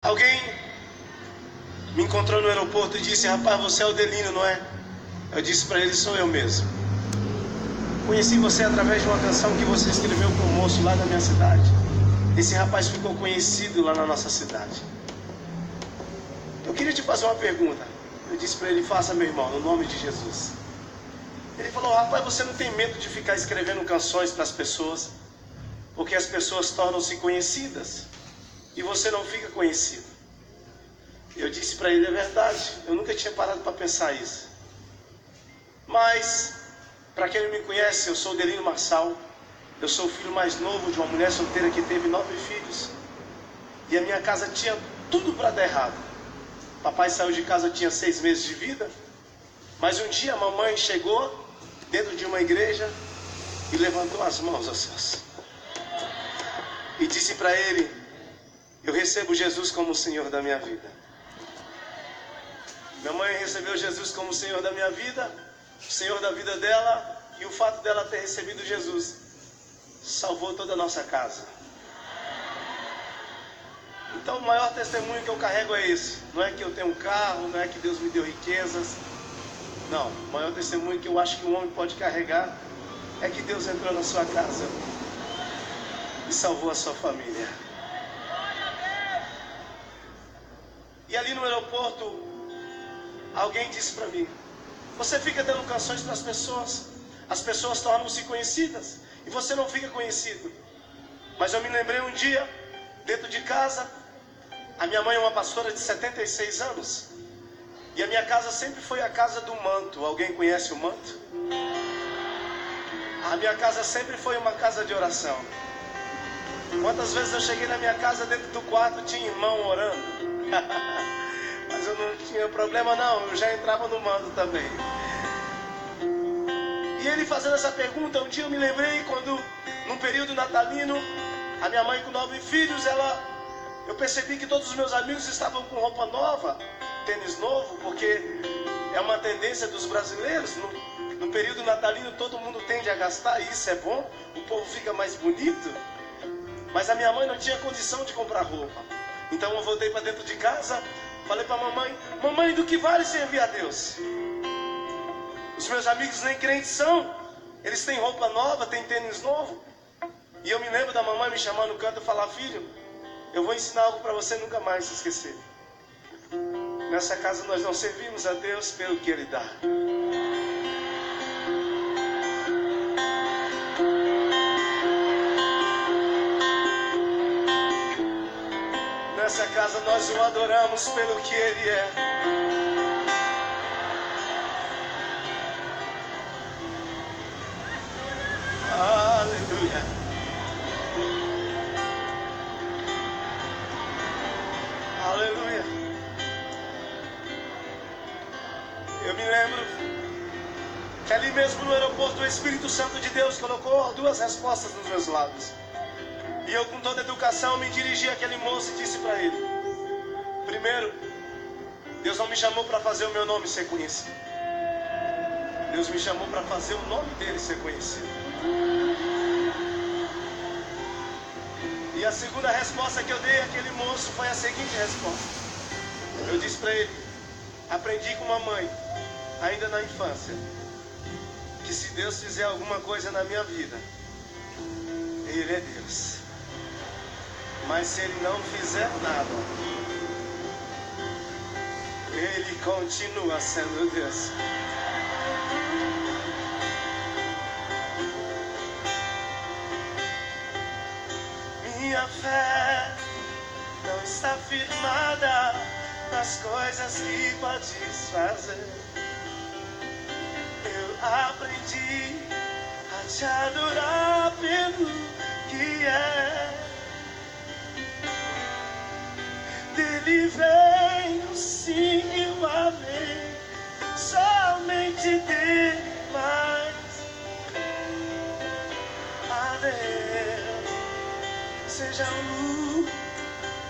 Alguém me encontrou no aeroporto e disse: rapaz, você é o Delino, não é? Eu disse para ele: sou eu mesmo. Conheci você através de uma canção que você escreveu para um moço lá da minha cidade. Esse rapaz ficou conhecido lá na nossa cidade. Eu queria te fazer uma pergunta. Eu disse para ele: faça, meu irmão, no nome de Jesus. Ele falou: rapaz, você não tem medo de ficar escrevendo canções para as pessoas? Porque as pessoas tornam-se conhecidas e você não fica conhecido. Eu disse para ele: é verdade, eu nunca tinha parado para pensar isso. Mas, para quem não me conhece, eu sou o Delino Marçal. Eu sou o filho mais novo de uma mulher solteira que teve 9 filhos. E a minha casa tinha tudo para dar errado. Papai saiu de casa, tinha 6 meses de vida. Mas um dia a mamãe chegou dentro de uma igreja e levantou as mãos aos céus e disse para ele: eu recebo Jesus como o Senhor da minha vida. Minha mãe recebeu Jesus como o Senhor da minha vida, o Senhor da vida dela, e o fato dela ter recebido Jesus salvou toda a nossa casa. Então o maior testemunho que eu carrego é esse. Não é que eu tenho um carro, não é que Deus me deu riquezas. Não, o maior testemunho que eu acho que um homem pode carregar é que Deus entrou na sua casa e salvou a sua família. E ali no aeroporto, alguém disse para mim: você fica dando canções para as pessoas tornam-se conhecidas e você não fica conhecido. Mas eu me lembrei um dia, dentro de casa, a minha mãe é uma pastora de 76 anos, e a minha casa sempre foi a casa do manto. Alguém conhece o manto? A minha casa sempre foi uma casa de oração. Quantas vezes eu cheguei na minha casa, dentro do quarto tinha irmão orando. Mas eu não tinha problema não, eu já entrava no manto também. E ele fazendo essa pergunta, um dia eu me lembrei quando, num período natalino, a minha mãe com 9 filhos, eu percebi que todos os meus amigos estavam com roupa nova, tênis novo, porque é uma tendência dos brasileiros. No período natalino todo mundo tende a gastar, e isso é bom, o povo fica mais bonito. Mas a minha mãe não tinha condição de comprar roupa. Então eu voltei para dentro de casa, falei para a mamãe: mamãe, do que vale servir a Deus? Os meus amigos nem crentes são, eles têm roupa nova, têm tênis novo. E eu me lembro da mamãe me chamar no canto e falar: filho, eu vou ensinar algo para você nunca mais se esquecer. Nessa casa nós não servimos a Deus pelo que Ele dá. Nessa casa nós o adoramos pelo que Ele é. Aleluia. Aleluia. Eu me lembro que ali mesmo no aeroporto o Espírito Santo de Deus colocou 2 respostas nos meus lábios. E eu, com toda educação, me dirigi àquele moço e disse para ele: primeiro, Deus não me chamou para fazer o meu nome ser conhecido. Deus me chamou para fazer o nome dele ser conhecido. E a segunda resposta que eu dei àquele moço foi a seguinte resposta. Eu disse para ele: aprendi com uma mãe, ainda na infância, que se Deus fizer alguma coisa na minha vida, Ele é Deus. Mas se Ele não fizer nada, Ele continua sendo Deus. Minha fé não está firmada nas coisas que podes fazer. Eu aprendi a te adorar pelo que é. Dele vem o sim e o amém, somente dele, mas a Deus seja o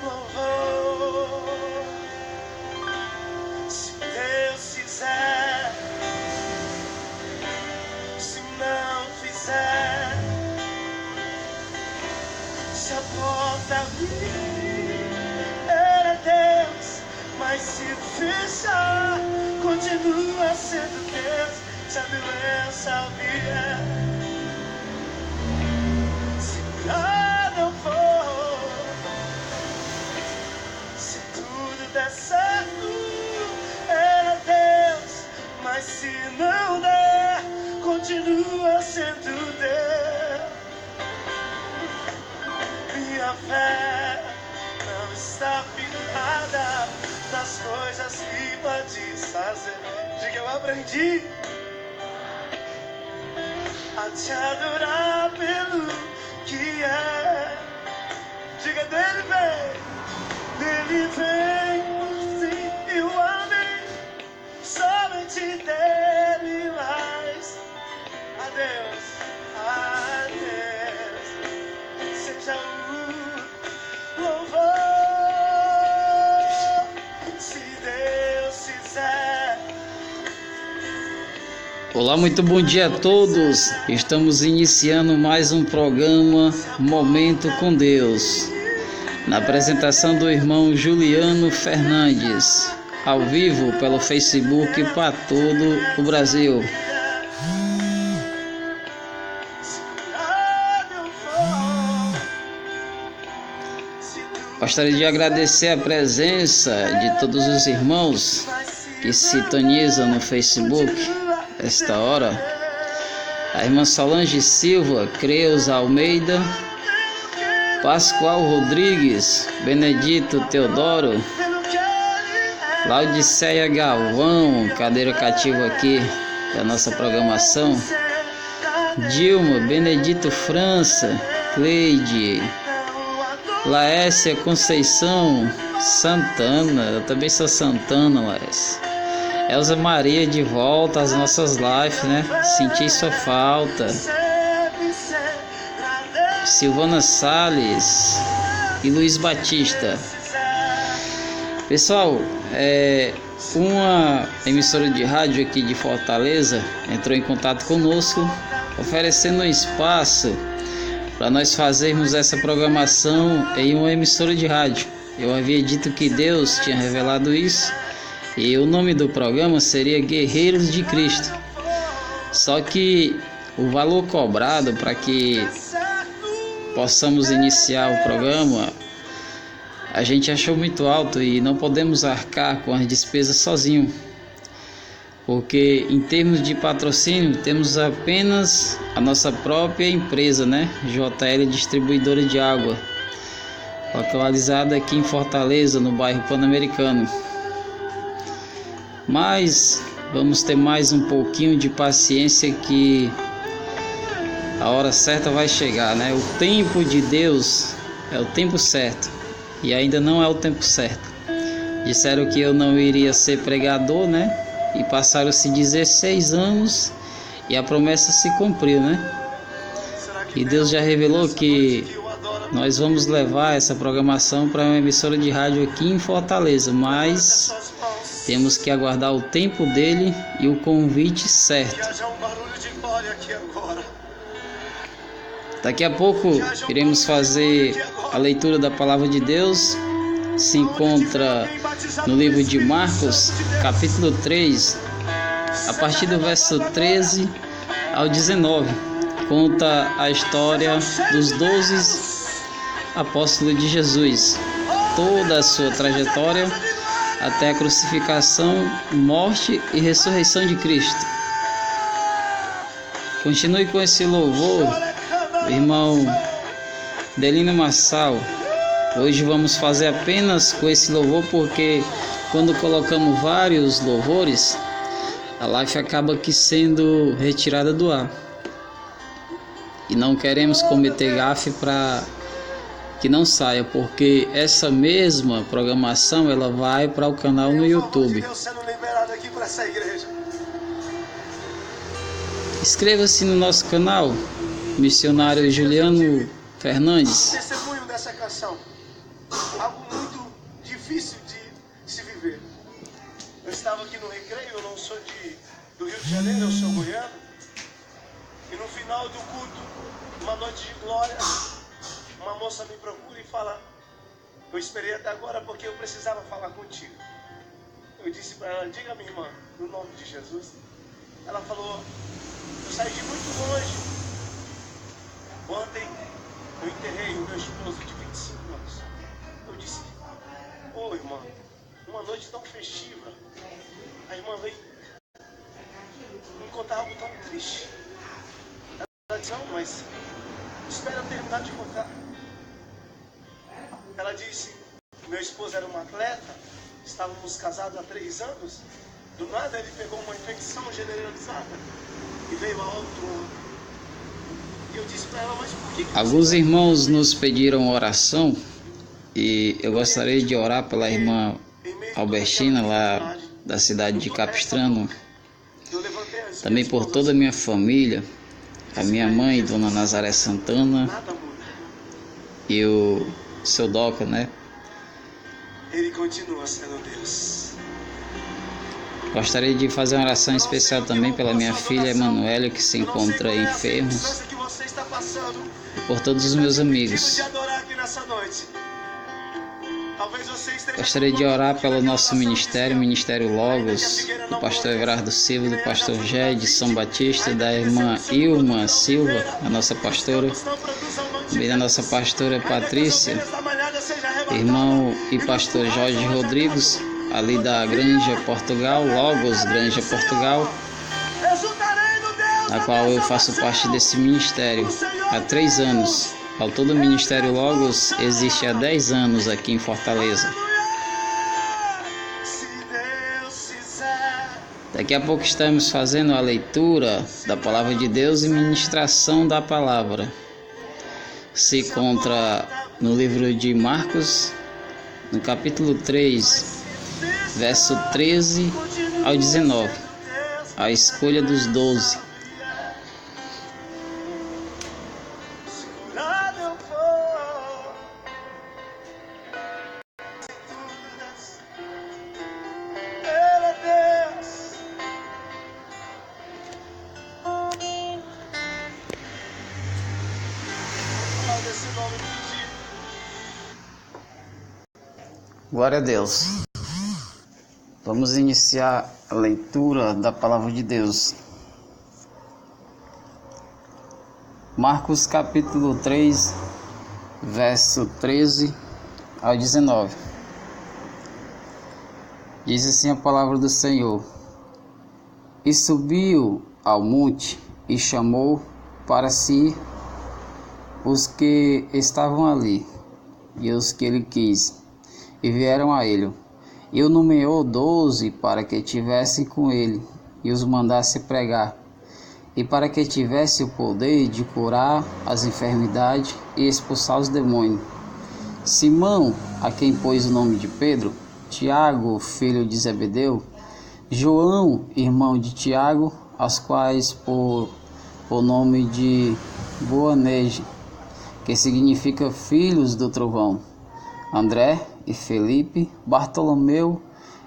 louvor. Se Deus fizer, se não fizer, se a porta abrir, Ele é continua sendo Deus se a doença vier. Se nada for, se tudo der certo, é Deus. Mas se não der, continua sendo Deus. Minha fé não está firmada nas coisas que pode fazer. Diga, eu aprendi a te adorar pelo que é. Diga, dele vem por si e o amém. Somente dele mais. Adeus, adeus. Seja o louvor. Se Deus quiser. Olá, muito bom dia a todos. Estamos iniciando mais um programa Momento com Deus, na apresentação do irmão Juliano Fernandes, ao vivo pelo Facebook para todo o Brasil. Gostaria de agradecer a presença de todos os irmãos que sintonizam no Facebook esta hora. A irmã Solange Silva, Creuza Almeida, Pascoal Rodrigues, Benedito Teodoro, Laudiceia Galvão, cadeira cativa aqui da nossa programação, Dilma, Benedito França, Cleide, Laécia Conceição, Santana, eu também sou Santana, Laécia. Elza Maria de volta às nossas lives, né? Senti sua falta. Silvana Salles e Luiz Batista. Pessoal, uma emissora de rádio aqui de Fortaleza entrou em contato conosco, oferecendo um espaço para nós fazermos essa programação em uma emissora de rádio. Eu havia dito que Deus tinha revelado isso e o nome do programa seria Guerreiros de Cristo. Só que o valor cobrado para que possamos iniciar o programa, a gente achou muito alto e não podemos arcar com as despesas sozinho. Porque em termos de patrocínio temos apenas a nossa própria empresa, né? JL Distribuidora de Água, localizada aqui em Fortaleza, no bairro Pan-Americano. Mas vamos ter mais um pouquinho de paciência que a hora certa vai chegar, né? O tempo de Deus é o tempo certo e ainda não é o tempo certo. Disseram que eu não iria ser pregador, né? E passaram-se 16 anos e a promessa se cumpriu, né? E Deus já revelou que nós vamos levar essa programação para uma emissora de rádio aqui em Fortaleza, mas temos que aguardar o tempo dele e o convite certo. Daqui a pouco iremos fazer a leitura da Palavra de Deus. Se encontra no livro de Marcos, capítulo 3, a partir do verso 13 ao 19. Conta a história dos 12 apóstolos de Jesus, toda a sua trajetória até a crucificação, morte e ressurreição de Cristo. Continue com esse louvor, irmão Delino Massal. Hoje vamos fazer apenas com esse louvor, porque quando colocamos vários louvores, a live acaba aqui sendo retirada do ar. E não queremos cometer gafe para que não saia, porque essa mesma programação ela vai para o canal no YouTube. Inscreva-se no nosso canal, missionário Juliano Fernandes. Testemunho dessa canção. Algo muito difícil de se viver. Eu estava aqui no recreio, eu não sou do Rio de Janeiro, eu sou goiano. E no final do culto, uma noite de glória, uma moça me procura e fala: eu esperei até agora porque eu precisava falar contigo. Eu disse para ela, diga minha irmã, no nome de Jesus. Ela falou, eu saí de muito longe. Ontem eu enterrei o meu esposo de 25 anos. Eu disse, ô irmã, uma noite tão festiva. A irmã veio me contar algo tão triste. Ela disse, não, mas espera eu terminar de contar. Ela disse, meu esposo era um atleta, estávamos casados há 3 anos. Do nada ele pegou uma infecção generalizada e veio a óbito. E eu disse para ela, mas por que Alguns irmãos nos pediram oração e eu gostaria de orar pela irmã Albertina, lá da cidade de Capistrano, também por toda a minha família, a minha mãe, Dona Nazaré Santana, e o seu Doca, né? Ele continua sendo Deus. Gostaria de fazer uma oração especial também pela minha filha Emanuele, que se encontra enferma, e por todos os meus amigos. Gostaria de orar pelo nosso ministério, Ministério Logos, do pastor Everardo Silva, do pastor Gé de São Batista, da irmã Ilma Silva, a nossa pastora, também da nossa pastora Patrícia, irmão e pastor Jorge Rodrigues, ali da Granja Portugal, Logos Granja Portugal, na qual eu faço parte desse ministério há 3 anos. Ao todo, o Ministério Logos existe há 10 anos aqui em Fortaleza. Daqui a pouco estamos fazendo a leitura da Palavra de Deus e ministração da Palavra. Se encontra no livro de Marcos, no capítulo 3, verso 13 ao 19, a escolha dos 12. Glória a Deus. Vamos iniciar a leitura da Palavra de Deus. Marcos capítulo 3, verso 13 ao 19. Diz assim a palavra do Senhor: E subiu ao monte e chamou para si os que estavam ali e os que ele quis, e vieram a ele. E o nomeou 12 para que tivesse com ele e os mandasse pregar, e para que tivesse o poder de curar as enfermidades e expulsar os demônios. Simão, a quem pôs o nome de Pedro, Tiago, filho de Zebedeu, João, irmão de Tiago, aos quais pôs o nome de Boanerges, que significa filhos do trovão, André e Felipe, Bartolomeu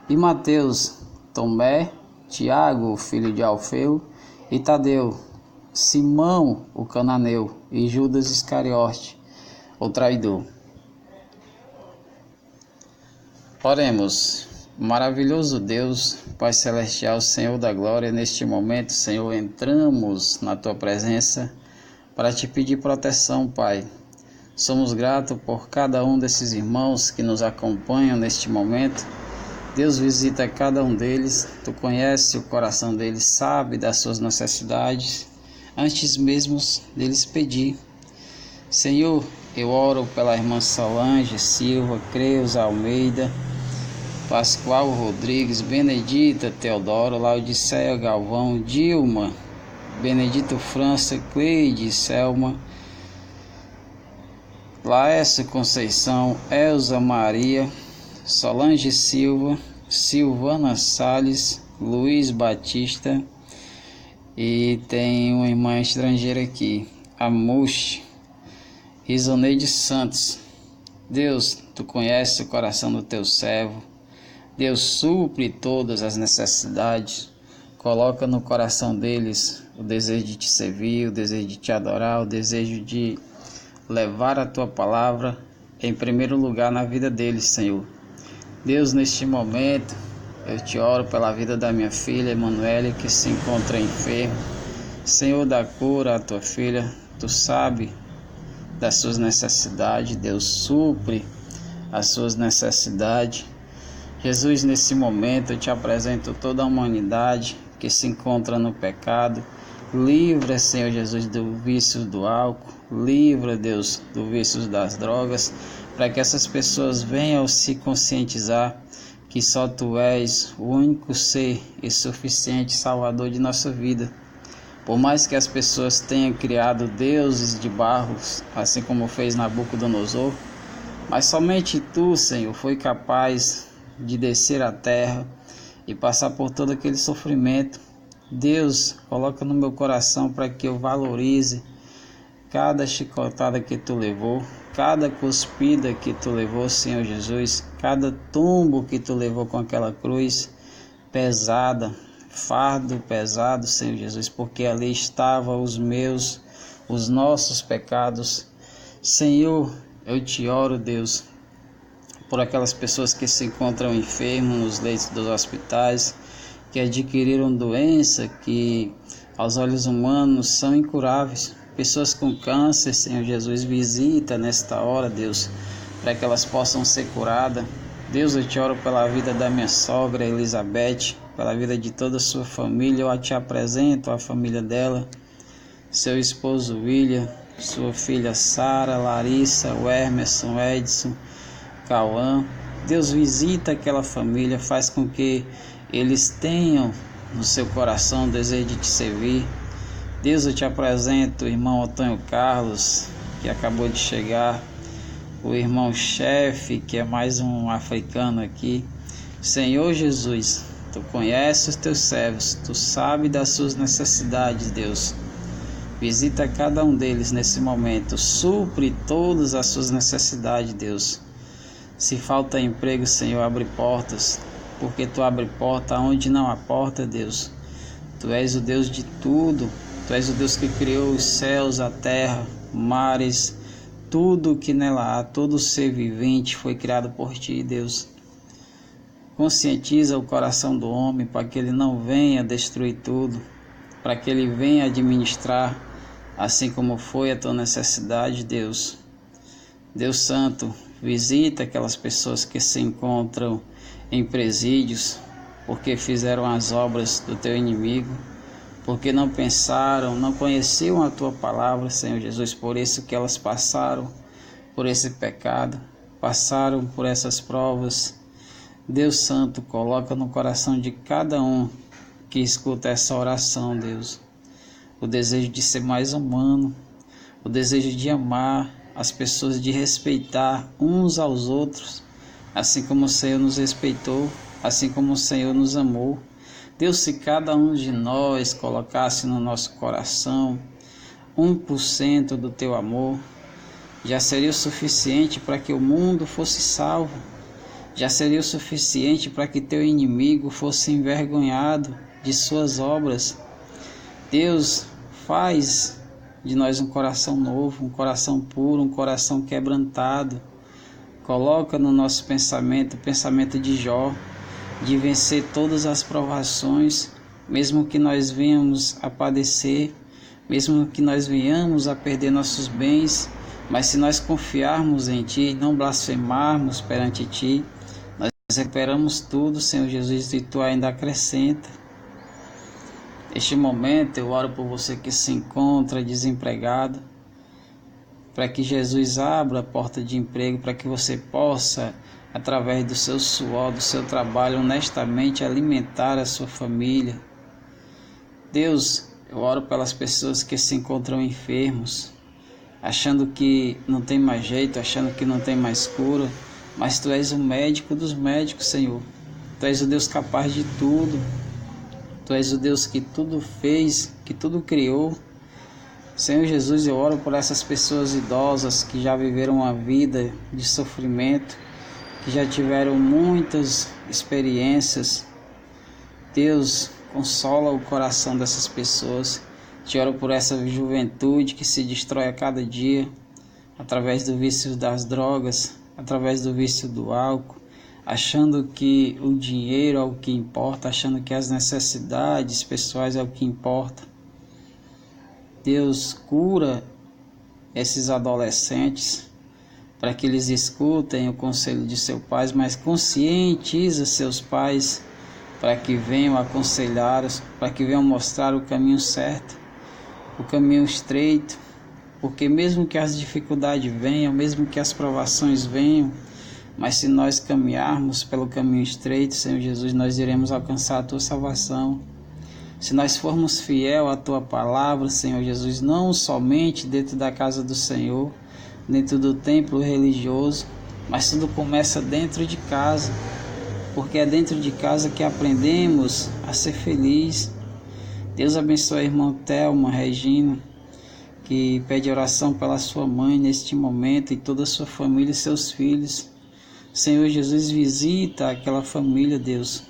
e Mateus, Tomé, Tiago, filho de Alfeu, e Tadeu, Simão, o cananeu, e Judas Iscariote, o traidor. Oremos. Maravilhoso Deus, Pai Celestial, Senhor da Glória, neste momento, Senhor, entramos na Tua presença para Te pedir proteção, Pai. Somos gratos por cada um desses irmãos que nos acompanham neste momento. Deus, visita cada um deles, Tu conhece o coração deles, sabe das suas necessidades, antes mesmo deles pedir. Senhor, eu oro pela irmã Solange Silva, Creus Almeida, Pascoal Rodrigues, Benedita Teodoro, Laodiceia Galvão, Dilma, Benedito França, Cleide Selma, Laércio Conceição, Elza Maria, Solange Silva, Silvana Salles, Luiz Batista, e tem uma irmã estrangeira aqui, Amush, Risoneide Santos. Deus, Tu conheces o coração do Teu servo. Deus, supre todas as necessidades. Coloca no coração deles o desejo de Te servir, o desejo de Te adorar, o desejo de levar a Tua palavra em primeiro lugar na vida deles, Senhor. Deus, neste momento, Eu te oro pela vida da minha filha Emanuele, que se encontra enferma. Senhor, da cura a tua filha, tu sabe das suas necessidades, Deus, supre as suas necessidades. Jesus, nesse momento eu te apresento toda a humanidade que se encontra no pecado. Livra, Senhor Jesus, do vício do álcool, livra, Deus, do vício das drogas, para que essas pessoas venham se conscientizar que só tu és o único ser e suficiente Salvador de nossa vida. Por mais que as pessoas tenham criado deuses de barro, assim como fez Nabucodonosor, mas somente tu, Senhor, foi capaz de descer à terra e passar por todo aquele sofrimento. Deus, coloca no meu coração para que eu valorize cada chicotada que tu levou, cada cuspida que tu levou, Senhor Jesus, cada tombo que tu levou com aquela cruz pesada, fardo pesado, Senhor Jesus, porque ali estavam os nossos pecados. Senhor, eu te oro, Deus, por aquelas pessoas que se encontram enfermas nos leitos dos hospitais, que adquiriram doença que aos olhos humanos são incuráveis. Pessoas com câncer, Senhor Jesus, visita nesta hora, Deus, para que elas possam ser curadas. Deus, eu te oro pela vida da minha sogra Elizabeth, pela vida de toda a sua família. Eu te apresento a família dela, seu esposo William, sua filha Sara, Larissa, o Emerson, Edson, Cauã. Deus, visita aquela família, faz com que eles tenham no seu coração o desejo de te servir. Deus, eu te apresento o irmão Antônio Carlos, que acabou de chegar, o irmão Chefe, que é mais um africano aqui. Senhor Jesus, tu conheces os teus servos, tu sabes das suas necessidades, Deus. Visita cada um deles nesse momento, supre todas as suas necessidades, Deus. Se falta emprego, Senhor, abre portas, porque tu abre porta onde não há porta, Deus. Tu és o Deus de tudo, tu és o Deus que criou os céus, a terra, mares, tudo que nela há, todo ser vivente foi criado por ti, Deus. Conscientiza o coração do homem para que ele não venha destruir tudo, para que ele venha administrar assim como foi a tua necessidade, Deus. Deus Santo, visita aquelas pessoas que se encontram em presídios, porque fizeram as obras do teu inimigo, porque não pensaram, não conheciam a tua palavra, Senhor Jesus, por isso que elas passaram por esse pecado, passaram por essas provas. Deus Santo, coloca no coração de cada um que escuta essa oração, Deus, o desejo de ser mais humano, o desejo de amar as pessoas, de respeitar uns aos outros, assim como o Senhor nos respeitou, assim como o Senhor nos amou. Deus, se cada um de nós colocasse no nosso coração 1% do teu amor, já seria o suficiente para que o mundo fosse salvo, já seria o suficiente para que teu inimigo fosse envergonhado de suas obras. Deus, faz de nós um coração novo, um coração puro, um coração quebrantado. Coloca no nosso pensamento o pensamento de Jó, de vencer todas as provações, mesmo que nós venhamos a padecer, mesmo que nós venhamos a perder nossos bens, mas se nós confiarmos em Ti, não blasfemarmos perante Ti, nós recuperamos tudo, Senhor Jesus, e Tu ainda acrescenta. Neste momento eu oro por você que se encontra desempregado, para que Jesus abra a porta de emprego, para que você possa, através do seu suor, do seu trabalho, honestamente alimentar a sua família. Deus, eu oro pelas pessoas que se encontram enfermos, achando que não tem mais jeito, achando que não tem mais cura, mas Tu és o médico dos médicos, Senhor. Tu és o Deus capaz de tudo. Tu és o Deus que tudo fez, que tudo criou. Senhor Jesus, eu oro por essas pessoas idosas que já viveram uma vida de sofrimento, que já tiveram muitas experiências. Deus, consola o coração dessas pessoas. Te oro por essa juventude que se destrói a cada dia, através do vício das drogas, através do vício do álcool, achando que o dinheiro é o que importa, achando que as necessidades pessoais é o que importa. Deus, cura esses adolescentes para que eles escutem o conselho de seus pais, mas conscientiza seus pais para que venham aconselhá-los, para que venham mostrar o caminho certo, o caminho estreito, porque mesmo que as dificuldades venham, mesmo que as provações venham, mas se nós caminharmos pelo caminho estreito, Senhor Jesus, nós iremos alcançar a Tua salvação. Se nós formos fiel à Tua palavra, Senhor Jesus, não somente dentro da casa do Senhor, dentro do templo religioso, mas tudo começa dentro de casa, porque é dentro de casa que aprendemos a ser feliz. Deus abençoe a irmã Thelma Regina, que pede oração pela sua mãe neste momento e toda a sua família e seus filhos. Senhor Jesus, visita aquela família, Deus.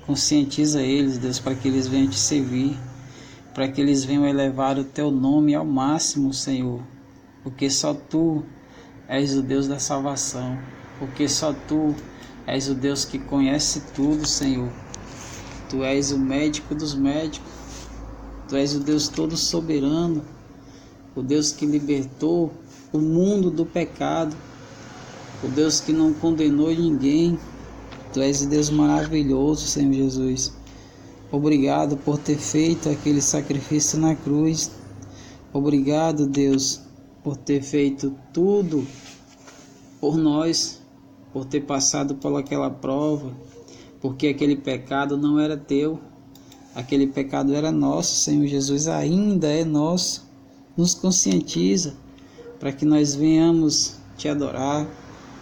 Conscientiza eles, Deus, para que eles venham te servir, para que eles venham elevar o Teu nome ao máximo, Senhor. Porque só Tu és o Deus da salvação. Porque só Tu és o Deus que conhece tudo, Senhor. Tu és o médico dos médicos. Tu és o Deus todo soberano. O Deus que libertou o mundo do pecado. O Deus que não condenou ninguém. Tu és o Deus maravilhoso, Senhor Jesus. Obrigado por ter feito aquele sacrifício na cruz. Obrigado, Deus, por ter feito tudo por nós, por ter passado por aquela prova, porque aquele pecado não era teu, aquele pecado era nosso, Senhor Jesus, ainda é nosso. Nos conscientiza para que nós venhamos te adorar,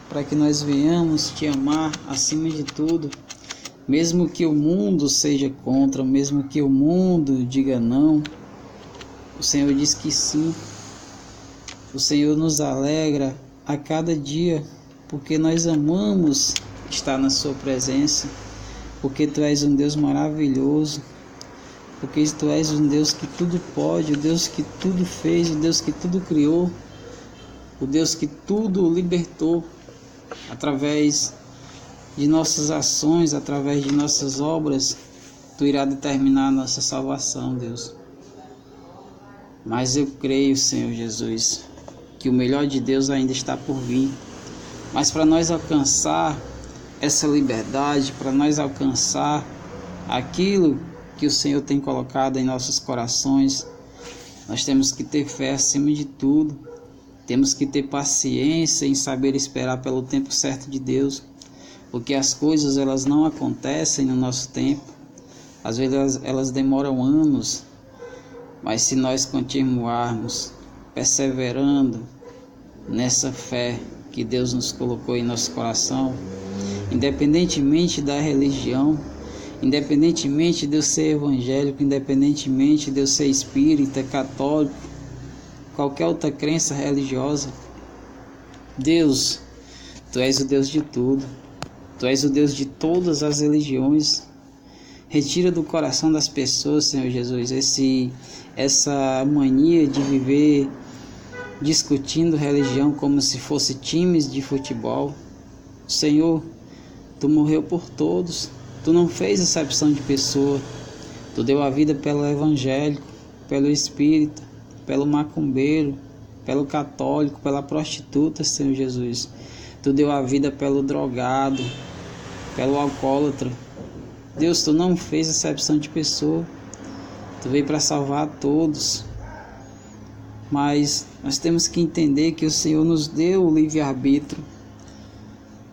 para que nós venhamos te amar acima de tudo, mesmo que o mundo seja contra, mesmo que o mundo diga não, o Senhor diz que sim. O Senhor nos alegra a cada dia, porque nós amamos estar na Sua presença, porque Tu és um Deus maravilhoso, porque Tu és um Deus que tudo pode, o Deus que tudo fez, o Deus que tudo criou, o Deus que tudo libertou, através de nossas ações, através de nossas obras, Tu irá determinar a nossa salvação, Deus. Mas eu creio, Senhor Jesus, que o melhor de Deus ainda está por vir. Mas para nós alcançar essa liberdade, para nós alcançar aquilo que o Senhor tem colocado em nossos corações, nós temos que ter fé acima de tudo. Temos que ter paciência em saber esperar pelo tempo certo de Deus, porque as coisas elas não acontecem no nosso tempo. Às vezes elas demoram anos, mas se nós continuarmos perseverando nessa fé que Deus nos colocou em nosso coração, independentemente da religião, independentemente de eu ser evangélico, independentemente de eu ser espírita, católico, qualquer outra crença religiosa, Deus, Tu és o Deus de tudo, Tu és o Deus de todas as religiões. Retira do coração das pessoas, Senhor Jesus, essa mania de viver discutindo religião como se fosse times de futebol. Senhor, Tu morreu por todos, Tu não fez acepção de pessoa, Tu deu a vida pelo evangélico, pelo espírita, pelo macumbeiro, pelo católico, pela prostituta, Senhor Jesus. Tu deu a vida pelo drogado, pelo alcoólatra. Deus, Tu não fez acepção de pessoa. Tu veio para salvar a todos. Mas nós temos que entender que o Senhor nos deu o livre-arbítrio.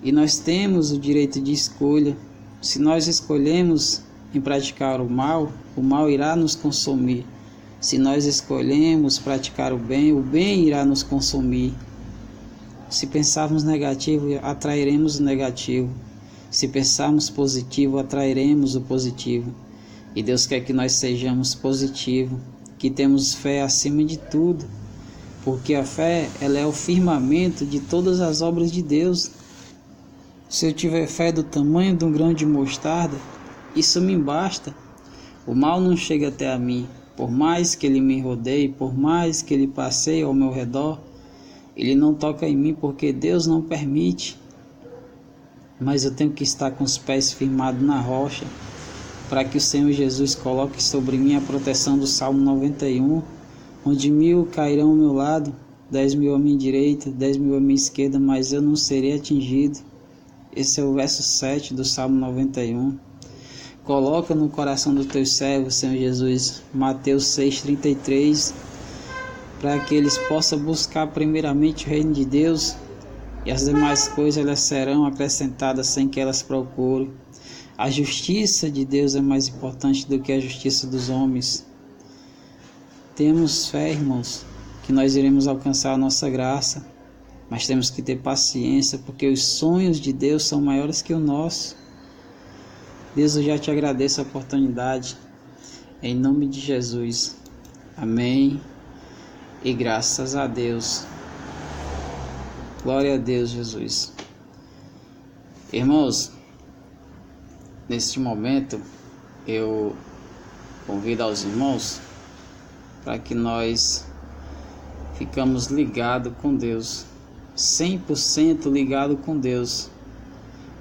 E nós temos o direito de escolha. Se nós escolhemos em praticar o mal irá nos consumir. Se nós escolhemos praticar o bem irá nos consumir. Se pensarmos negativo, atrairemos o negativo. Se pensarmos positivo, atrairemos o positivo. E Deus quer que nós sejamos positivos, que temos fé acima de tudo, porque a fé ela é o firmamento de todas as obras de Deus. Se eu tiver fé do tamanho de um grão de mostarda, isso me basta. O mal não chega até a mim, por mais que ele me rodeie, por mais que ele passeie ao meu redor, ele não toca em mim, porque Deus não permite. mas eu tenho que estar com os pés firmados na rocha, para que o Senhor Jesus coloque sobre mim a proteção do Salmo 91, onde 1000 cairão ao meu lado, 10.000 à minha direita, 10.000 à minha esquerda, mas eu não serei atingido. Esse é o verso 7 do Salmo 91. Coloca no coração do teu servo, Senhor Jesus, Mateus 6,33, para que eles possam buscar primeiramente o reino de Deus, e as demais coisas elas serão acrescentadas sem que elas procurem. A justiça de Deus é mais importante do que a justiça dos homens. Temos fé, irmãos, que nós iremos alcançar a nossa graça, mas temos que ter paciência, porque os sonhos de Deus são maiores que o nosso. Deus, eu já te agradeço a oportunidade, em nome de Jesus. Amém. E graças a Deus. Glória a Deus, Jesus. Irmãos, neste momento, eu convido aos irmãos para que nós ficamos ligados com Deus, 100% ligado com Deus.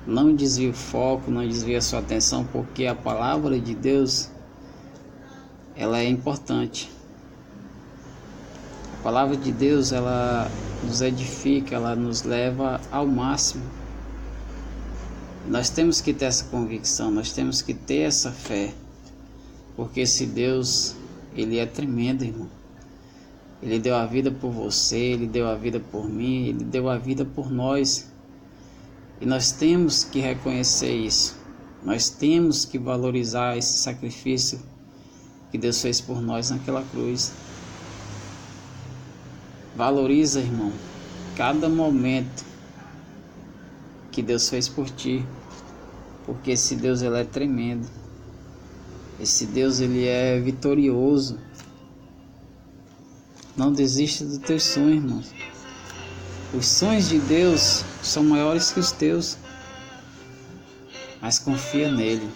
Não desvie o foco, não desvie a sua atenção, porque a palavra de Deus, ela é importante. A palavra de Deus, ela nos edifica, ela nos leva ao máximo. Nós temos que ter essa convicção, nós temos que ter essa fé, porque esse Deus, Ele é tremendo, irmão. Ele deu a vida por você, Ele deu a vida por mim, Ele deu a vida por nós. E nós temos que reconhecer isso. Nós temos que valorizar esse sacrifício que Deus fez por nós naquela cruz. Valoriza, irmão, cada momento que Deus fez por ti, porque esse Deus, ele é tremendo. Esse Deus, ele é vitorioso. Não desista dos teus sonhos, irmão. Os sonhos de Deus são maiores que os teus, mas confia nele.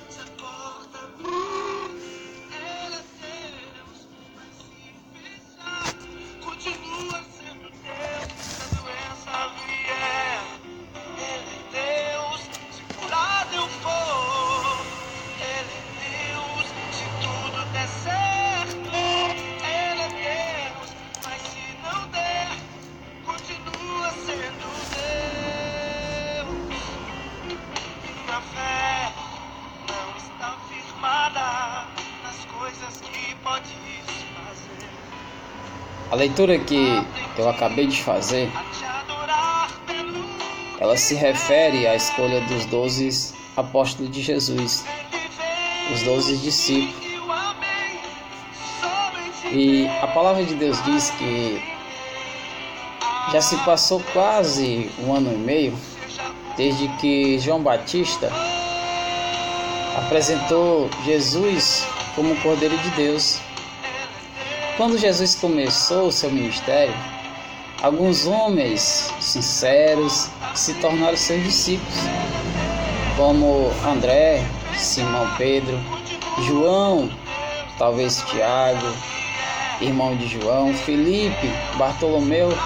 A leitura que eu acabei de fazer, ela se refere à escolha dos 12 apóstolos de Jesus, os 12 discípulos. E a palavra de Deus diz que já se passou quase 1 ano e meio desde que João Batista apresentou Jesus como o Cordeiro de Deus. Quando Jesus começou o seu ministério, alguns homens sinceros se tornaram seus discípulos, como André, Simão Pedro, João, talvez Tiago, irmão de João, Felipe, Bartolomeu,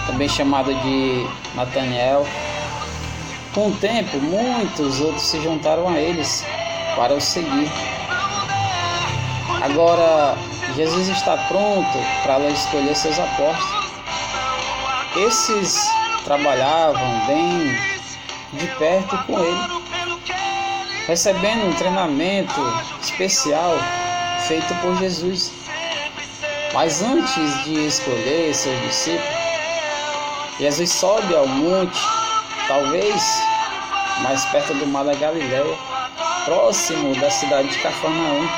também chamado de Natanael. Com o tempo, muitos outros se juntaram a eles para o seguir. Agora, Jesus está pronto para escolher seus apóstolos. Esses trabalhavam bem de perto com ele, recebendo um treinamento especial feito por Jesus. Mas antes de escolher seus discípulos, Jesus sobe ao monte, talvez mais perto do mar da Galileia, próximo da cidade de Cafarnaum.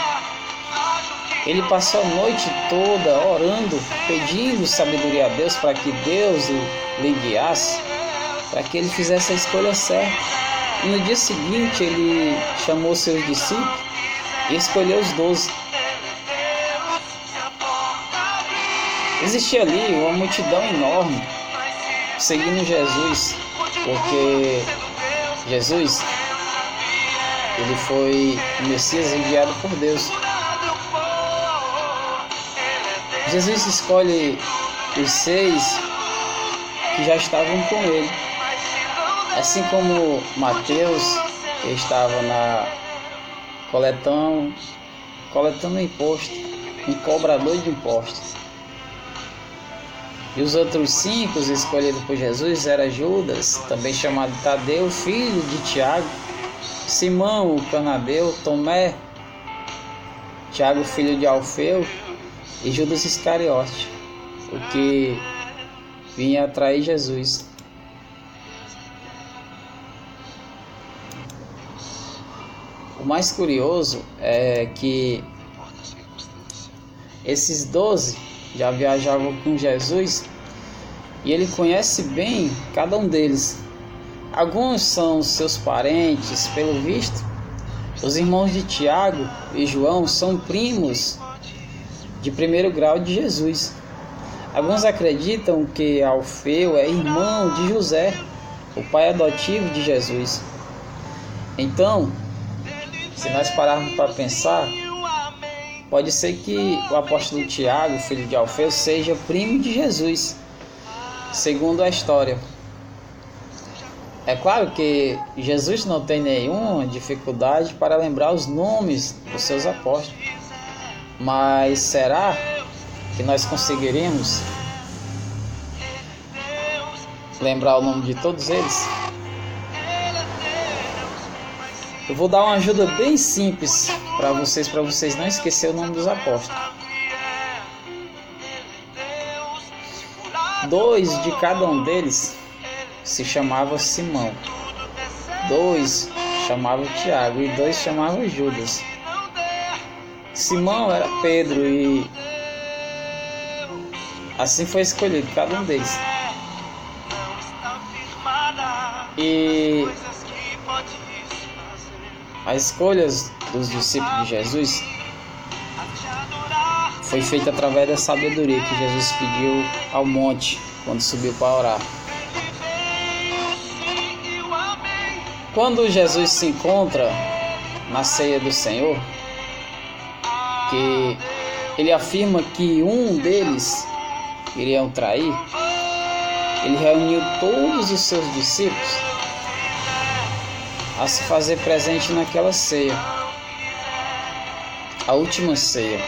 Ele passou a noite toda orando, pedindo sabedoria a Deus para que Deus lhe guiasse, para que ele fizesse a escolha certa. E no dia seguinte ele chamou seus discípulos e escolheu os 12. Existia ali uma multidão enorme seguindo Jesus, porque Jesus, ele foi o Messias enviado por Deus. Jesus escolhe os 6 que já estavam com ele. Assim como Mateus, que estava coletando imposto, um cobrador de impostos. E os outros 5 escolhidos por Jesus eram Judas, também chamado Tadeu, filho de Tiago, Simão, o cananeu, Tomé, Tiago, filho de Alfeu, e Judas Iscariote, o que vinha atrair Jesus. O mais curioso é que esses 12 já viajavam com Jesus e ele conhece bem cada um deles. Alguns são seus parentes, pelo visto. Os irmãos de Tiago e João são primos de 1º grau de Jesus. Alguns acreditam que Alfeu é irmão de José, o pai adotivo de Jesus. Então, se nós pararmos para pensar, pode ser que o apóstolo Tiago, filho de Alfeu, seja primo de Jesus, segundo a história. É claro que Jesus não tem nenhuma dificuldade para lembrar os nomes dos seus apóstolos, mas será que nós conseguiremos lembrar o nome de todos eles? Eu vou dar uma ajuda bem simples para vocês não esquecerem o nome dos apóstolos. 2 de cada um deles se chamava Simão, 2 chamavam Tiago e 2 chamavam Judas. Simão era Pedro e assim foi escolhido cada um deles. E as escolhas dos discípulos de Jesus foi feita através da sabedoria que Jesus pediu ao monte quando subiu para orar. Quando Jesus se encontra na ceia do Senhor, que ele afirma que um deles iriam trair, ele reuniu todos os seus discípulos a se fazer presente naquela ceia, a última ceia.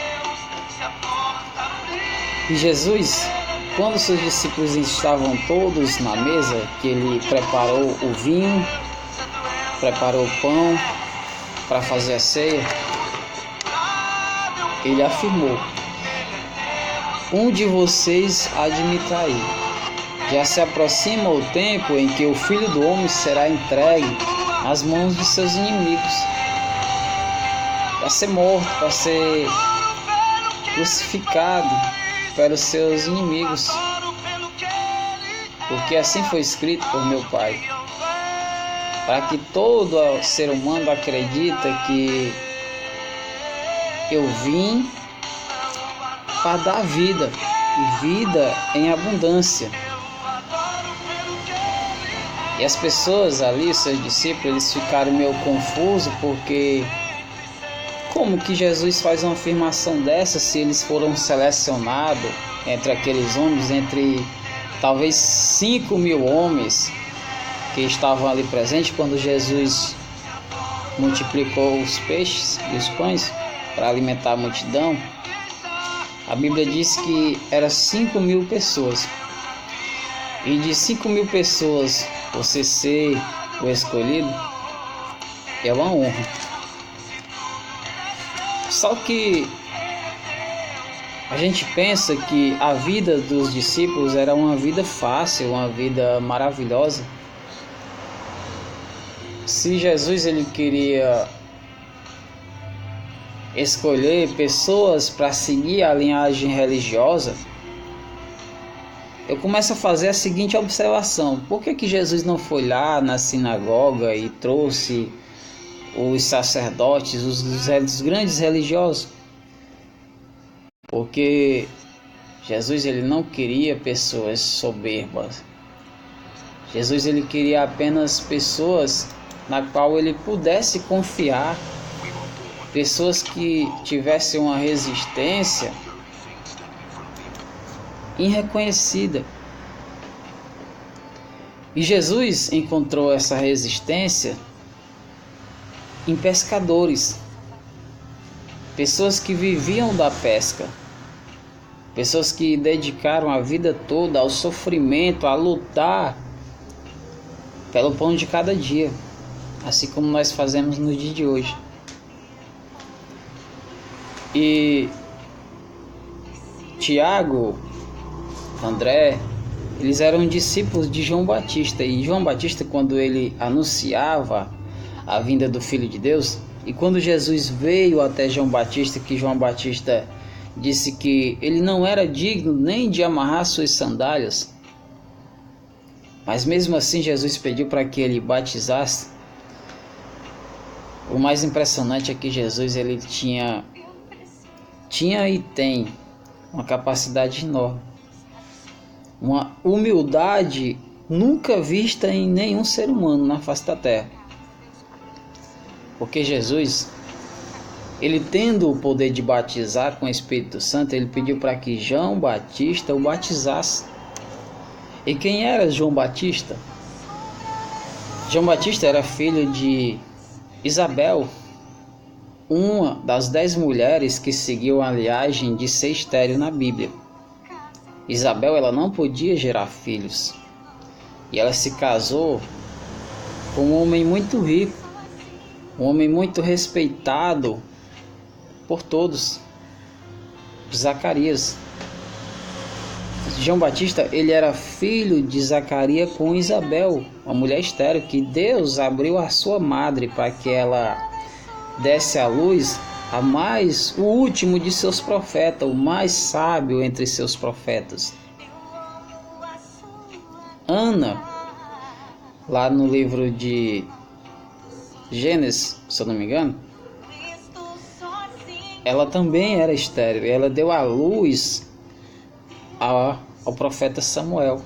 E Jesus, quando seus discípulos estavam todos na mesa, que ele preparou o vinho, preparou o pão para fazer a ceia, ele afirmou: um de vocês há de me trair. Já se aproxima o tempo em que o Filho do Homem será entregue nas mãos de seus inimigos, para ser morto, para ser crucificado pelos seus inimigos, porque assim foi escrito por meu Pai, para que todo ser humano acredita que eu vim para dar vida, e vida em abundância. E as pessoas ali, seus discípulos, eles ficaram meio confusos, porque como que Jesus faz uma afirmação dessa se eles foram selecionados entre aqueles homens, entre talvez 5.000 homens que estavam ali presentes quando Jesus multiplicou os peixes e os pães para alimentar a multidão? A Bíblia diz que eram 5.000 pessoas. E de 5.000 pessoas, você ser o escolhido é uma honra. Só que a gente pensa que a vida dos discípulos era uma vida fácil, uma vida maravilhosa. Se Jesus ele queria escolher pessoas para seguir a linhagem religiosa, eu começo a fazer a seguinte observação: por que Jesus não foi lá na sinagoga e trouxe os sacerdotes, os grandes religiosos? Porque Jesus ele não queria pessoas soberbas. Jesus ele queria apenas pessoas na qual ele pudesse confiar, pessoas que tivessem uma resistência irreconhecida. E Jesus encontrou essa resistência em pescadores, pessoas que viviam da pesca, pessoas que dedicaram a vida toda ao sofrimento, a lutar pelo pão de cada dia, assim como nós fazemos no dia de hoje. E Tiago, André, eles eram discípulos de João Batista. E João Batista, quando ele anunciava a vinda do Filho de Deus, e quando Jesus veio até João Batista, que João Batista disse que ele não era digno nem de amarrar suas sandálias, mas mesmo assim Jesus pediu para que ele batizasse. O mais impressionante é que Jesus ele tinha e tem uma capacidade enorme, uma humildade nunca vista em nenhum ser humano na face da terra. Porque Jesus, ele tendo o poder de batizar com o Espírito Santo, ele pediu para que João Batista o batizasse. E quem era João Batista? João Batista era filho de Isabel, uma das 10 mulheres que seguiu a linhagem de ser estéril na Bíblia. Isabel, ela não podia gerar filhos, e ela se casou com um homem muito rico, um homem muito respeitado por todos, Zacarias. João Batista, ele era filho de Zacarias com Isabel, uma mulher estéril, que Deus abriu a sua madre para que ela desse à luz o último de seus profetas, o mais sábio entre seus profetas. Ana, lá no livro de Gênesis, se eu não me engano, ela também era estéril. Ela deu à luz ao profeta Samuel,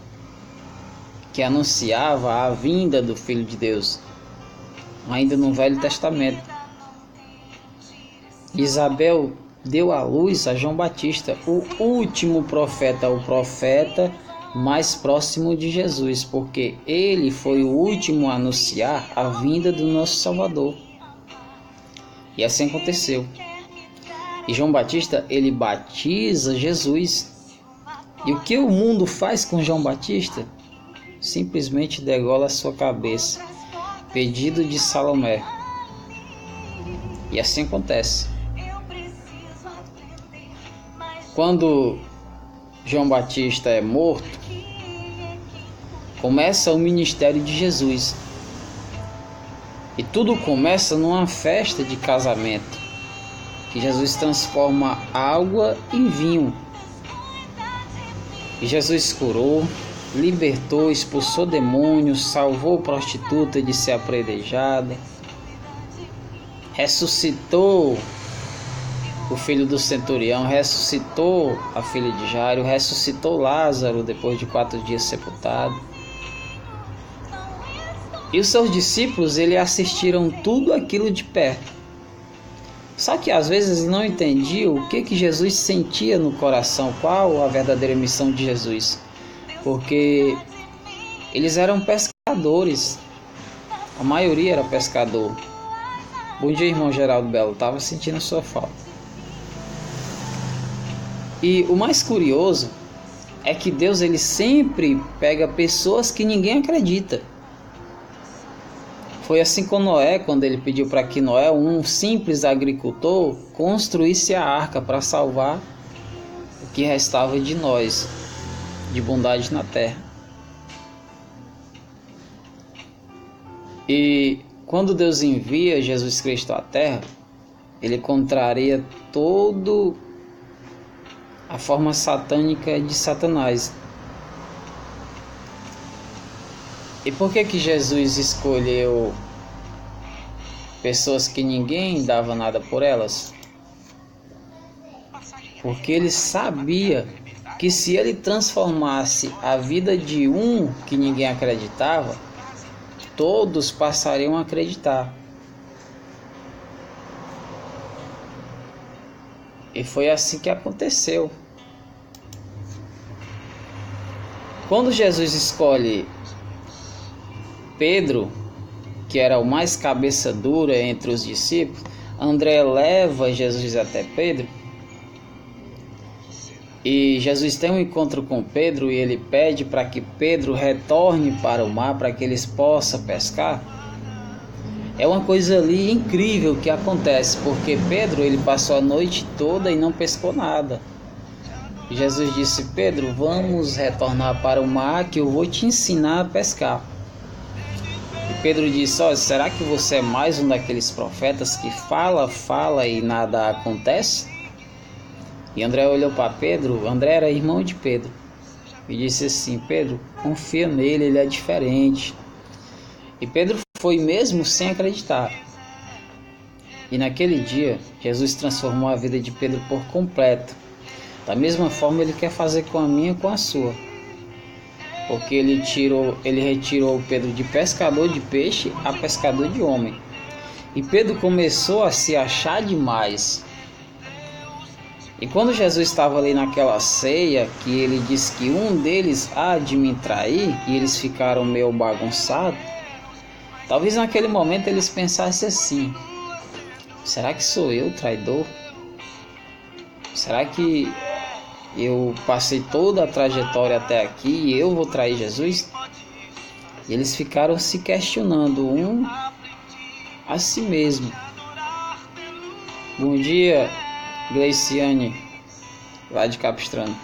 que anunciava a vinda do Filho de Deus, ainda no Velho Testamento. Isabel deu à luz a João Batista, o último profeta, o profeta mais próximo de Jesus, porque ele foi o último a anunciar a vinda do nosso Salvador. E assim aconteceu. E João Batista, ele batiza Jesus. E o que o mundo faz com João Batista? Simplesmente degola a sua cabeça. Pedido de Salomé. E assim acontece. Quando João Batista é morto, começa o ministério de Jesus. E tudo começa numa festa de casamento, que Jesus transforma água em vinho. E Jesus curou, libertou, expulsou demônios, salvou prostituta de ser apredejada, ressuscitou o filho do centurião, ressuscitou a filha de Jairo, ressuscitou Lázaro depois de 4 dias sepultado. E os seus discípulos, eles assistiram tudo aquilo de perto. Só que às vezes não entendiam o que Jesus sentia no coração, qual a verdadeira missão de Jesus. Porque eles eram pescadores, a maioria era pescador. Bom dia, irmão Geraldo Belo, estava sentindo a sua falta. E o mais curioso é que Deus ele sempre pega pessoas que ninguém acredita. Foi assim com Noé, quando ele pediu para que Noé, um simples agricultor, construísse a arca para salvar o que restava de nós, de bondade na terra. E quando Deus envia Jesus Cristo à terra, ele contraria todo a forma satânica de Satanás. E por que Jesus escolheu pessoas que ninguém dava nada por elas? Porque ele sabia que se ele transformasse a vida de um que ninguém acreditava, todos passariam a acreditar. E foi assim que aconteceu. Quando Jesus escolhe Pedro, que era o mais cabeça dura entre os discípulos, André leva Jesus até Pedro. E Jesus tem um encontro com Pedro e ele pede para que Pedro retorne para o mar para que eles possam pescar. É uma coisa ali incrível que acontece, porque Pedro ele passou a noite toda e não pescou nada. E Jesus disse: Pedro, vamos retornar para o mar que eu vou te ensinar a pescar. E Pedro disse: olha, será que você é mais um daqueles profetas que fala e nada acontece? E André olhou para Pedro. André era irmão de Pedro e disse assim: Pedro, confia nele, ele é diferente. E Pedro foi mesmo sem acreditar. E naquele dia Jesus transformou a vida de Pedro por completo. Da mesma forma ele quer fazer com a minha e com a sua, porque ele retirou Pedro de pescador de peixe a pescador de homem. E Pedro começou a se achar demais. E quando Jesus estava ali naquela ceia, que ele disse que um deles há de me trair, e eles ficaram meio bagunçados, talvez naquele momento eles pensassem assim: será que sou eu o traidor? Será que eu passei toda a trajetória até aqui e eu vou trair Jesus? E eles ficaram se questionando um a si mesmo. Bom dia, Gleiciane, lá de Capistrano.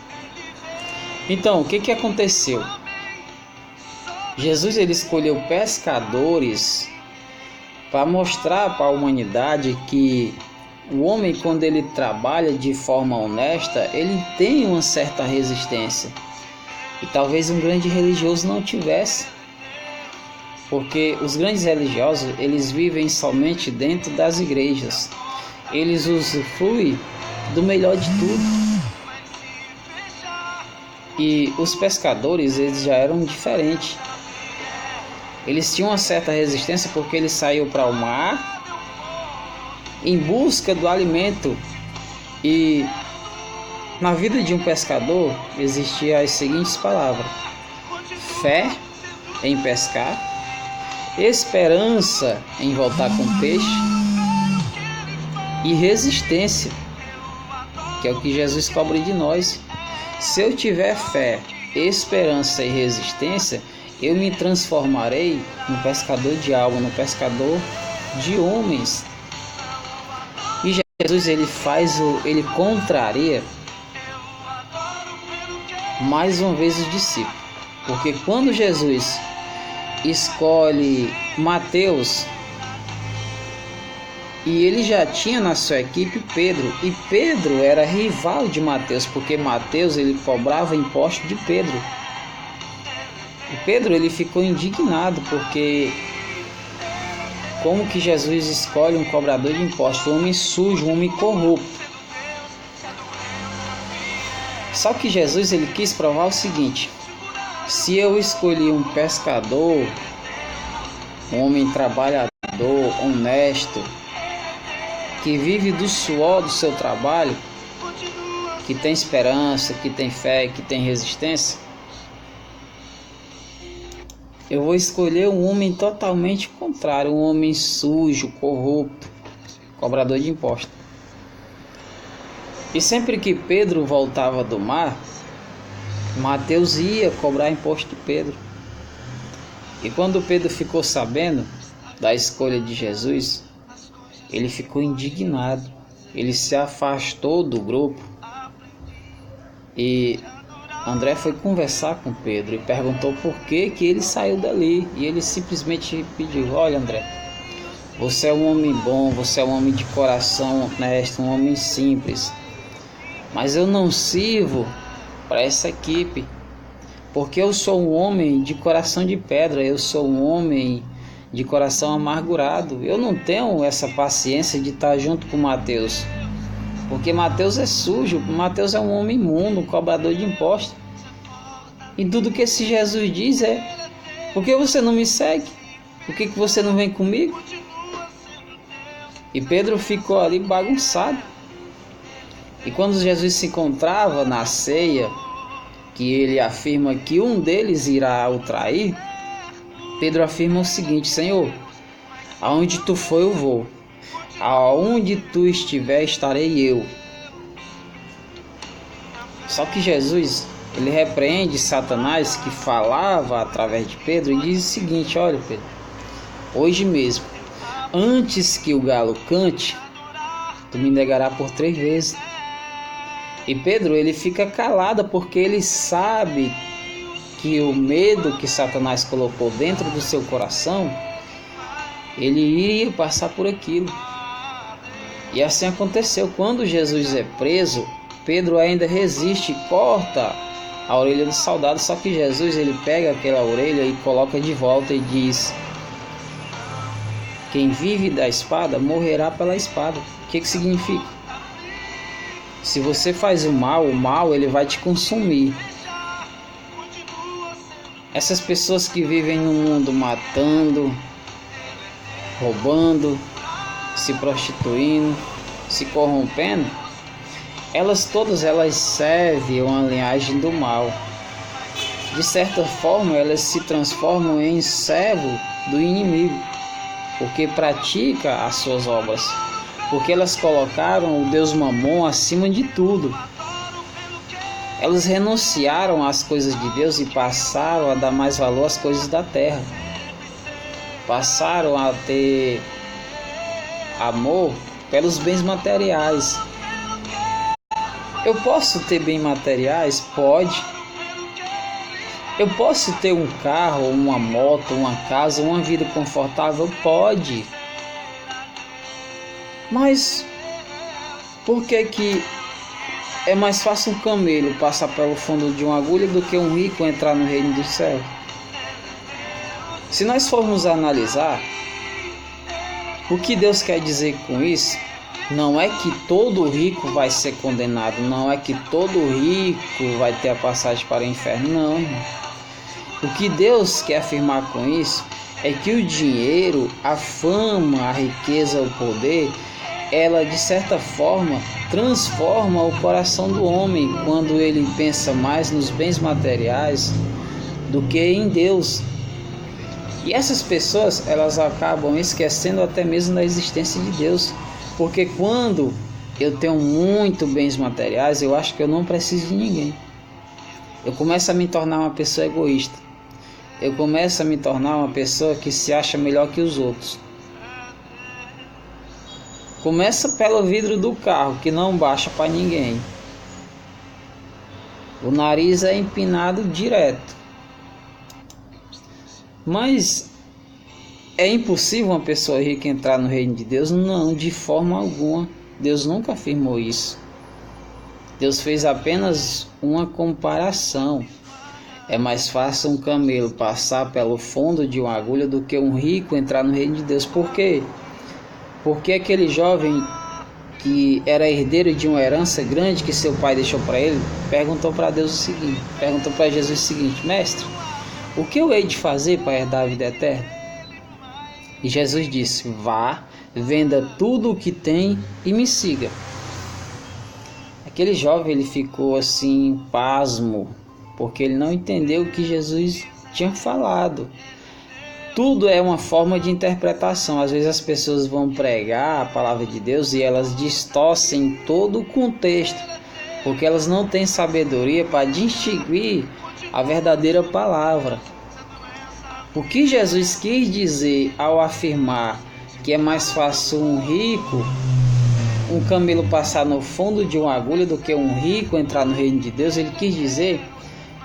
Então, o que aconteceu? Jesus ele escolheu pescadores para mostrar para a humanidade que o homem, quando ele trabalha de forma honesta, ele tem uma certa resistência. E talvez um grande religioso não tivesse. Porque os grandes religiosos, eles vivem somente dentro das igrejas. Eles usufruem do melhor de tudo. E os pescadores, eles já eram diferentes. Eles tinham uma certa resistência porque eles saíram para o mar em busca do alimento. E na vida de um pescador existiam as seguintes palavras: fé em pescar, esperança em voltar com peixe e resistência, que é o que Jesus cobra de nós. Se eu tiver fé, esperança e resistência, eu me transformarei no pescador de alma, no pescador de homens. E Jesus ele contraria mais uma vez os discípulos, porque quando Jesus escolhe Mateus, e ele já tinha na sua equipe Pedro, e Pedro era rival de Mateus, porque Mateus ele cobrava imposto de Pedro. E Pedro ele ficou indignado, porque como que Jesus escolhe um cobrador de impostos, um homem sujo, um homem corrupto? Só que Jesus ele quis provar o seguinte: se eu escolhi um pescador, um homem trabalhador, honesto, que vive do suor do seu trabalho, que tem esperança, que tem fé, que tem resistência, eu vou escolher um homem totalmente contrário, um homem sujo, corrupto, cobrador de impostos. E sempre que Pedro voltava do mar, Mateus ia cobrar imposto de Pedro. E quando Pedro ficou sabendo da escolha de Jesus, ele ficou indignado. Ele se afastou do grupo. E André foi conversar com Pedro e perguntou por que ele saiu dali. E ele simplesmente pediu: olha, André, você é um homem bom, você é um homem de coração honesto, um homem simples, mas eu não sirvo para essa equipe, porque eu sou um homem de coração de pedra, eu sou um homem de coração amargurado. Eu não tenho essa paciência de estar junto com Mateus, porque Mateus é sujo, Mateus é um homem imundo, um cobrador de impostos. E tudo que esse Jesus diz é: por que você não me segue? Por que você não vem comigo? E Pedro ficou ali bagunçado. E quando Jesus se encontrava na ceia, que ele afirma que um deles irá o trair, Pedro afirma o seguinte: Senhor, aonde tu for eu vou, aonde tu estiver estarei eu. Só que Jesus, ele repreende Satanás, que falava através de Pedro, e diz o seguinte: olha, Pedro, hoje mesmo, antes que o galo cante, tu me negará por 3 vezes. E Pedro, ele fica calado porque ele sabe que o medo que Satanás colocou dentro do seu coração, ele iria passar por aquilo. E assim aconteceu. Quando Jesus é preso, Pedro ainda resiste e corta a orelha do soldado, só que Jesus, ele pega aquela orelha e coloca de volta e diz: quem vive da espada morrerá pela espada. O que significa? Se você faz o mal ele vai te consumir. Essas pessoas que vivem no mundo matando, roubando, se prostituindo, se corrompendo, elas servem uma linhagem do mal. De certa forma, elas se transformam em servo do inimigo, porque pratica as suas obras, porque elas colocaram o Deus Mamon acima de tudo. Elas renunciaram às coisas de Deus e passaram a dar mais valor às coisas da terra. Passaram a ter amor pelos bens materiais. Eu posso ter bens materiais? Pode. Eu posso ter um carro, uma moto, uma casa, uma vida confortável? Pode. Mas por que é mais fácil um camelo passar pelo fundo de uma agulha do que um rico entrar no reino do céu? Se nós formos analisar, o que Deus quer dizer com isso, não é que todo rico vai ser condenado, não é que todo rico vai ter a passagem para o inferno, não, irmão. O que Deus quer afirmar com isso é que o dinheiro, a fama, a riqueza, o poder, ela de certa forma transforma o coração do homem quando ele pensa mais nos bens materiais do que em Deus. E essas pessoas, elas acabam esquecendo até mesmo da existência de Deus, porque quando eu tenho muito bens materiais, eu acho que eu não preciso de ninguém. Eu começo a me tornar uma pessoa egoísta. Eu começo a me tornar uma pessoa que se acha melhor que os outros. Começa pelo vidro do carro, que não baixa para ninguém. O nariz é empinado direto. Mas é impossível uma pessoa rica entrar no reino de Deus? Não, de forma alguma. Deus nunca afirmou isso. Deus fez apenas uma comparação. É mais fácil um camelo passar pelo fundo de uma agulha do que um rico entrar no reino de Deus. Por quê? Porque aquele jovem que era herdeiro de uma herança grande que seu pai deixou para ele, perguntou para Deus o seguinte, perguntou para Jesus o seguinte: mestre, o que eu hei de fazer para herdar a vida eterna? E Jesus disse: vá, venda tudo o que tem e me siga. Aquele jovem, ele ficou assim, pasmo, porque ele não entendeu o que Jesus tinha falado. Tudo é uma forma de interpretação. Às vezes as pessoas vão pregar a palavra de Deus e elas distorcem todo o contexto, porque elas não têm sabedoria para distinguir a verdadeira palavra. O que Jesus quis dizer ao afirmar que é mais fácil um camelo passar no fundo de uma agulha do que um rico entrar no reino de Deus, ele quis dizer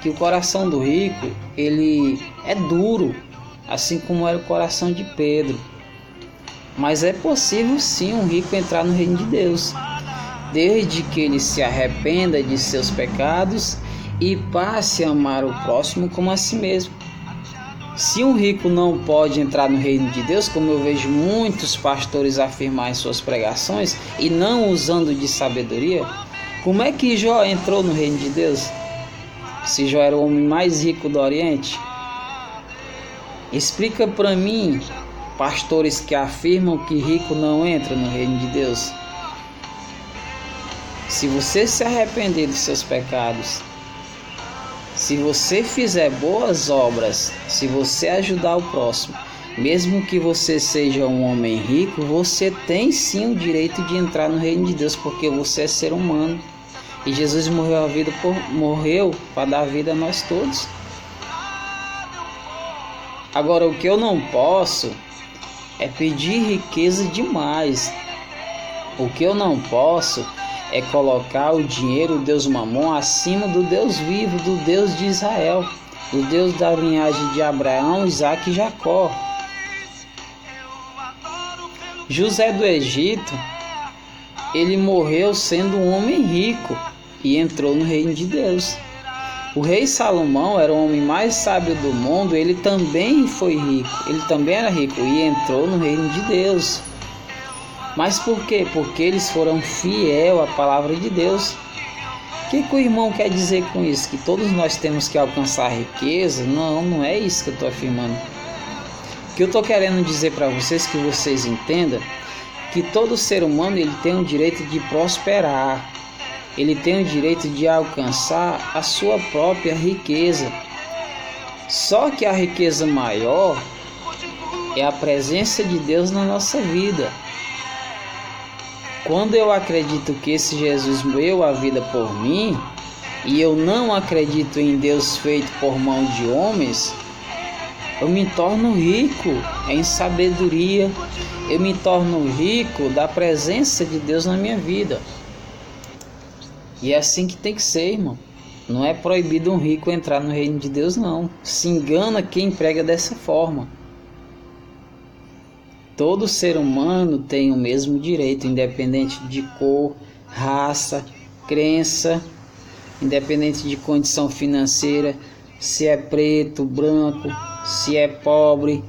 que o coração do rico, ele é duro, assim como era o coração de Pedro. Mas é possível sim um rico entrar no reino de Deus, desde que ele se arrependa de seus pecados e passe a amar o próximo como a si mesmo. Se um rico não pode entrar no reino de Deus, como eu vejo muitos pastores afirmar em suas pregações e não usando de sabedoria, como é que Jó entrou no reino de Deus? Se Jó era o homem mais rico do Oriente? Explica para mim, pastores que afirmam que rico não entra no reino de Deus. Se você se arrepender dos seus pecados, Se você fizer boas obras, se você ajudar o próximo, mesmo que você seja um homem rico, você tem sim o direito de entrar no reino de Deus, porque você é ser humano. E Jesus morreu para dar vida a nós todos. Agora, o que eu não posso é pedir riqueza demais. O que eu não posso é colocar o dinheiro, o Deus Mamon, acima do Deus vivo, do Deus de Israel, do Deus da linhagem de Abraão, Isaque e Jacó. José do Egito, ele morreu sendo um homem rico e entrou no reino de Deus. O rei Salomão era o homem mais sábio do mundo, ele também foi rico, ele também era rico e entrou no reino de Deus. Mas por quê? Porque eles foram fiéis à palavra de Deus. O que o irmão quer dizer com isso? Que todos nós temos que alcançar a riqueza? Não, não é isso que eu estou afirmando. O que eu estou querendo dizer para vocês, que vocês entendam, que todo ser humano ele tem o direito de prosperar. Ele tem o direito de alcançar a sua própria riqueza. Só que a riqueza maior é a presença de Deus na nossa vida. Quando eu acredito que esse Jesus deu a vida por mim, e eu não acredito em Deus feito por mão de homens, eu me torno rico em sabedoria, eu me torno rico da presença de Deus na minha vida. E é assim que tem que ser, irmão. Não é proibido um rico entrar no reino de Deus, não. Se engana quem prega dessa forma. Todo ser humano tem o mesmo direito, independente de cor, raça, crença, independente de condição financeira, se é preto, branco, se é pobre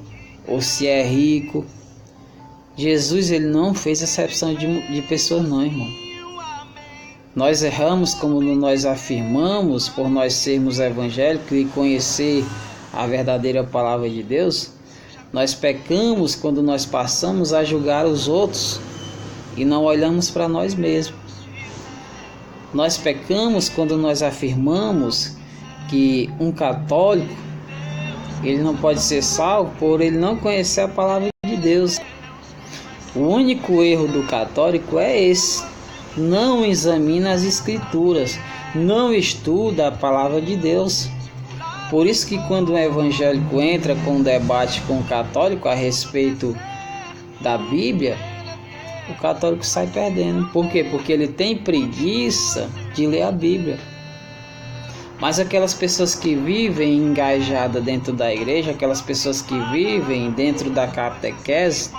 ou se é rico. Jesus ele não fez acepção de pessoas não, irmão. Nós erramos como nós afirmamos por nós sermos evangélicos e conhecer a verdadeira palavra de Deus. Nós pecamos quando nós passamos a julgar os outros e não olhamos para nós mesmos. Nós pecamos quando nós afirmamos que um católico ele não pode ser salvo por ele não conhecer a palavra de Deus. O único erro do católico é esse: não examina as escrituras, não estuda a palavra de Deus. Por isso que quando um evangélico entra com um debate com o católico a respeito da Bíblia, o católico sai perdendo. Por quê? Porque ele tem preguiça de ler a Bíblia. Mas aquelas pessoas que vivem engajadas dentro da igreja, aquelas pessoas que vivem dentro da catequese,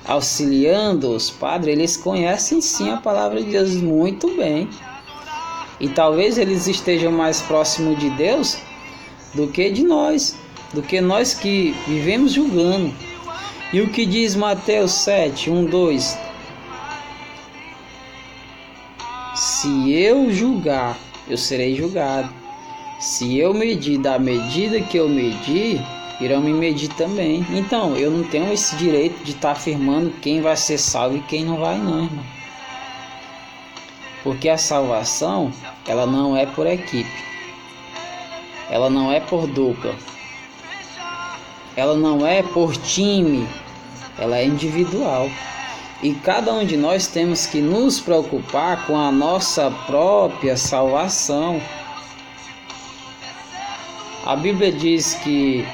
auxiliando os padres, eles conhecem sim a palavra de Deus muito bem. E talvez eles estejam mais próximos de Deus do que de nós, do que nós que vivemos julgando. E o que diz Mateus 7, 1, 2? Se eu julgar, eu serei julgado. Se eu medir da medida que eu medir, irão me medir também. Então, eu não tenho esse direito de estar afirmando quem vai ser salvo e quem não vai não, irmão. Porque a salvação, ela não é por equipe. Ela não é por dupla. Ela não é por time. Ela é individual. E cada um de nós temos que nos preocupar com a nossa própria salvação. A Bíblia diz que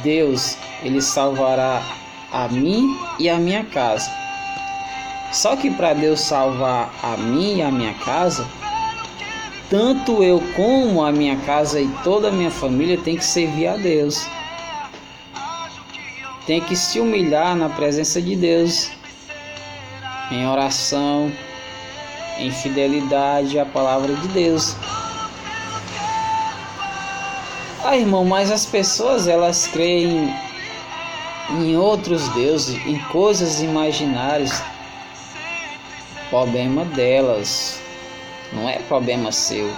Deus, ele salvará a mim e a minha casa. Só que para Deus salvar a mim e a minha casa, tanto eu como a minha casa e toda a minha família tem que servir a Deus. Tem que se humilhar na presença de Deus, em oração, em fidelidade à palavra de Deus. Irmão, mas as pessoas elas creem em outros deuses, em coisas imaginárias. Problema delas, não é problema seu.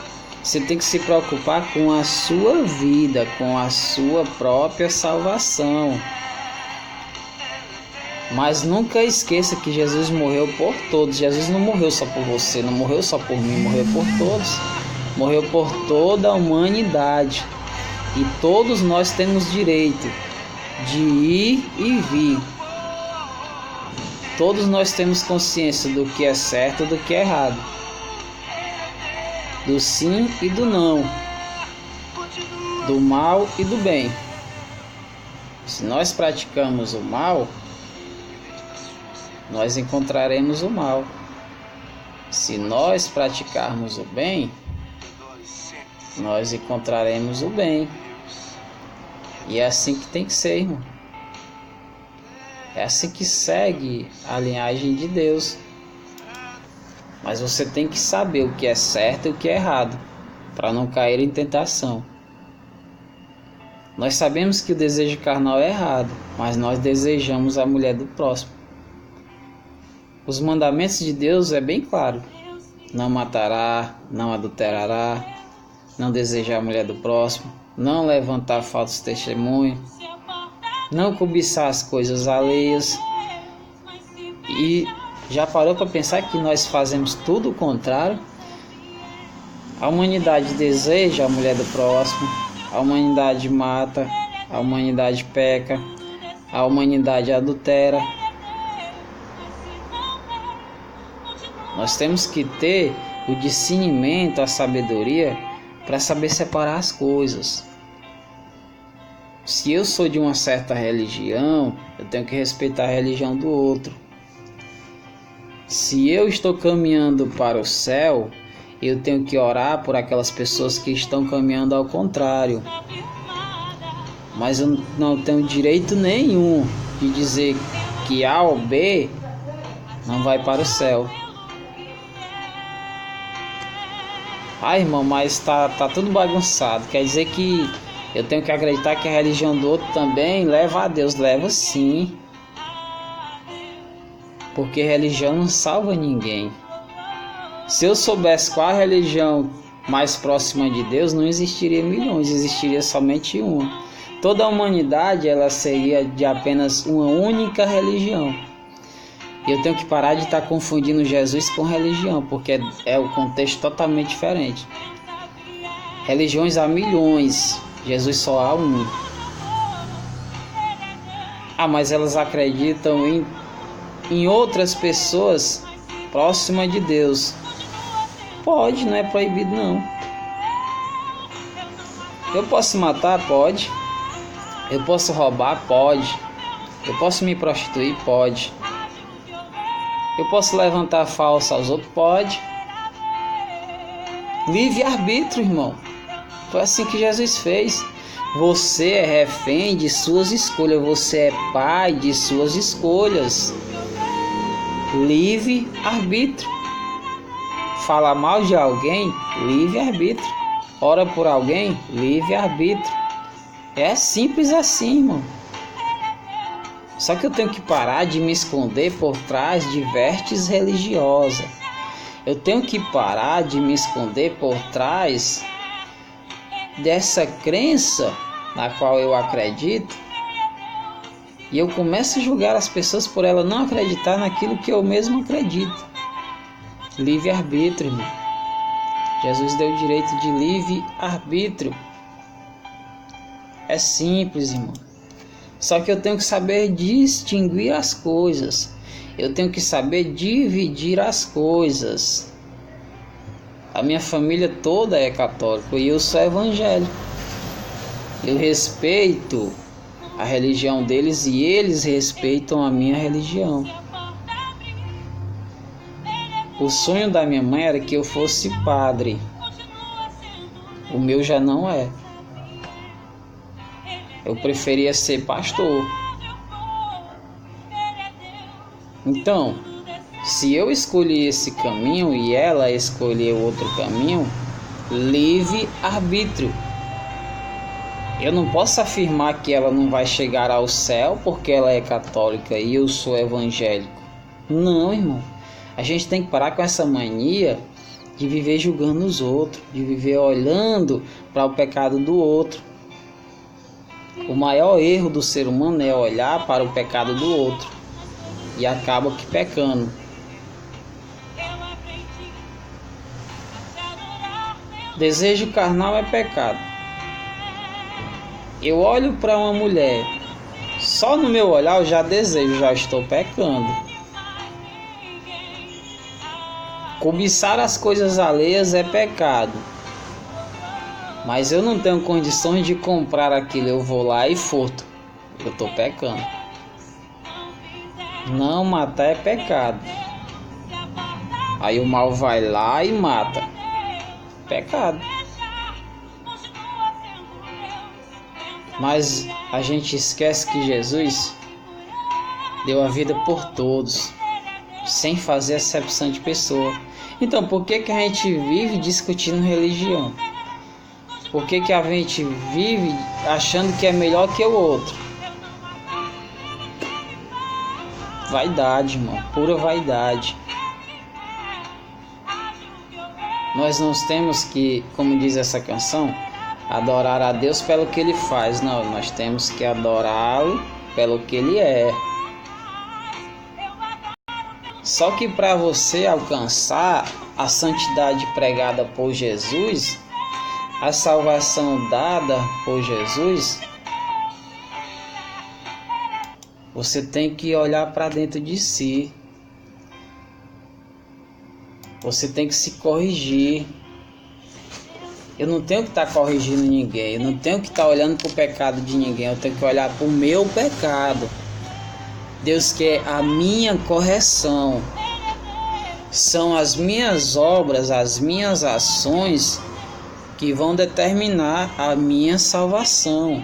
Você tem que se preocupar com a sua vida, com a sua própria salvação. Mas nunca esqueça que Jesus morreu por todos. Jesus não morreu só por você, não morreu só por mim, morreu por todos. morreu por toda a humanidade. E todos nós temos direito de ir e vir. Todos nós temos consciência do que é certo e do que é errado, do sim e do não, do mal e do bem. Se nós praticamos o mal, nós encontraremos o mal. Se nós praticarmos o bem, nós encontraremos o bem. E é assim que tem que ser, irmão. É assim que segue a linhagem de Deus. Mas você tem que saber o que é certo e o que é errado, para não cair em tentação. Nós sabemos que o desejo carnal é errado, mas nós desejamos a mulher do próximo. Os mandamentos de Deus é bem claro: não matará, não adulterará, não desejar a mulher do próximo, não levantar falsos testemunhos, não cobiçar as coisas alheias. E já parou para pensar que nós fazemos tudo o contrário? A humanidade deseja a mulher do próximo, a humanidade mata, a humanidade peca, a humanidade adultera. Nós temos que ter o discernimento, a sabedoria para saber separar as coisas. Se eu sou de uma certa religião, eu tenho que respeitar a religião do outro. Se eu estou caminhando para o céu, eu tenho que orar por aquelas pessoas que estão caminhando ao contrário. Mas eu não tenho direito nenhum de dizer que A ou B não vai para o céu. Ah, irmão, mas tá tudo bagunçado. Quer dizer que eu tenho que acreditar que a religião do outro também leva a Deus? Leva sim. Porque religião não salva ninguém. Se eu soubesse qual a religião mais próxima de Deus, não existiria milhões, existiria somente uma. Toda a humanidade ela seria de apenas uma única religião. E eu tenho que parar de estar confundindo Jesus com religião, porque é o contexto totalmente diferente. Religiões há milhões, Jesus só há um. Ah, mas elas acreditam em outras pessoas próximas de Deus. Pode, não é proibido não. Eu posso matar? Pode. Eu posso roubar? Pode. Eu posso me prostituir? Pode. Eu posso levantar falsa aos outros? Pode. Livre-arbítrio, irmão. Foi assim que Jesus fez. Você é refém de suas escolhas. Você é pai de suas escolhas. Livre-arbítrio. Fala mal de alguém? Livre-arbítrio. Ora por alguém? Livre-arbítrio. É simples assim, irmão. Só que eu tenho que parar de me esconder por trás de vestes religiosas. Eu tenho que parar de me esconder por trás dessa crença na qual eu acredito. E eu começo a julgar as pessoas por elas não acreditar naquilo que eu mesmo acredito. Livre-arbítrio, irmão. Jesus deu o direito de livre-arbítrio. É simples, irmão. Só que eu tenho que saber distinguir as coisas. Eu tenho que saber dividir as coisas. A minha família toda é católica e eu sou evangélico. Eu respeito a religião deles e eles respeitam a minha religião. O sonho da minha mãe era que eu fosse padre. O meu já não é. Eu preferia ser pastor. Então, se eu escolhi esse caminho e ela escolheu outro caminho, livre-arbítrio. Eu não posso afirmar que ela não vai chegar ao céu porque ela é católica e eu sou evangélico. Não, irmão. A gente tem que parar com essa mania de viver julgando os outros, de viver olhando para o pecado do outro. O maior erro do ser humano é olhar para o pecado do outro e acaba que pecando. Desejo carnal é pecado. Eu olho para uma mulher, só no meu olhar eu já desejo, já estou pecando. Cobiçar as coisas alheias é pecado. Mas eu não tenho condições de comprar aquilo, eu vou lá e furto. Eu estou pecando. Não matar é pecado. Aí o mal vai lá e mata. Pecado. Mas a gente esquece que Jesus deu a vida por todos, sem fazer acepção de pessoa. Então, por que a gente vive discutindo religião? Por que a gente vive achando que é melhor que o outro? Vaidade, irmão, pura vaidade. Nós não temos que, como diz essa canção, adorar a Deus pelo que Ele faz. Não, nós temos que adorá-lo pelo que Ele é. Só que para você alcançar a santidade pregada por Jesus, a salvação dada por Jesus, você tem que olhar para dentro de si. Você tem que se corrigir. Eu não tenho que estar corrigindo ninguém. Eu não tenho que estar olhando para o pecado de ninguém. Eu tenho que olhar para o meu pecado. Deus quer a minha correção. São as minhas obras, as minhas ações que vão determinar a minha salvação.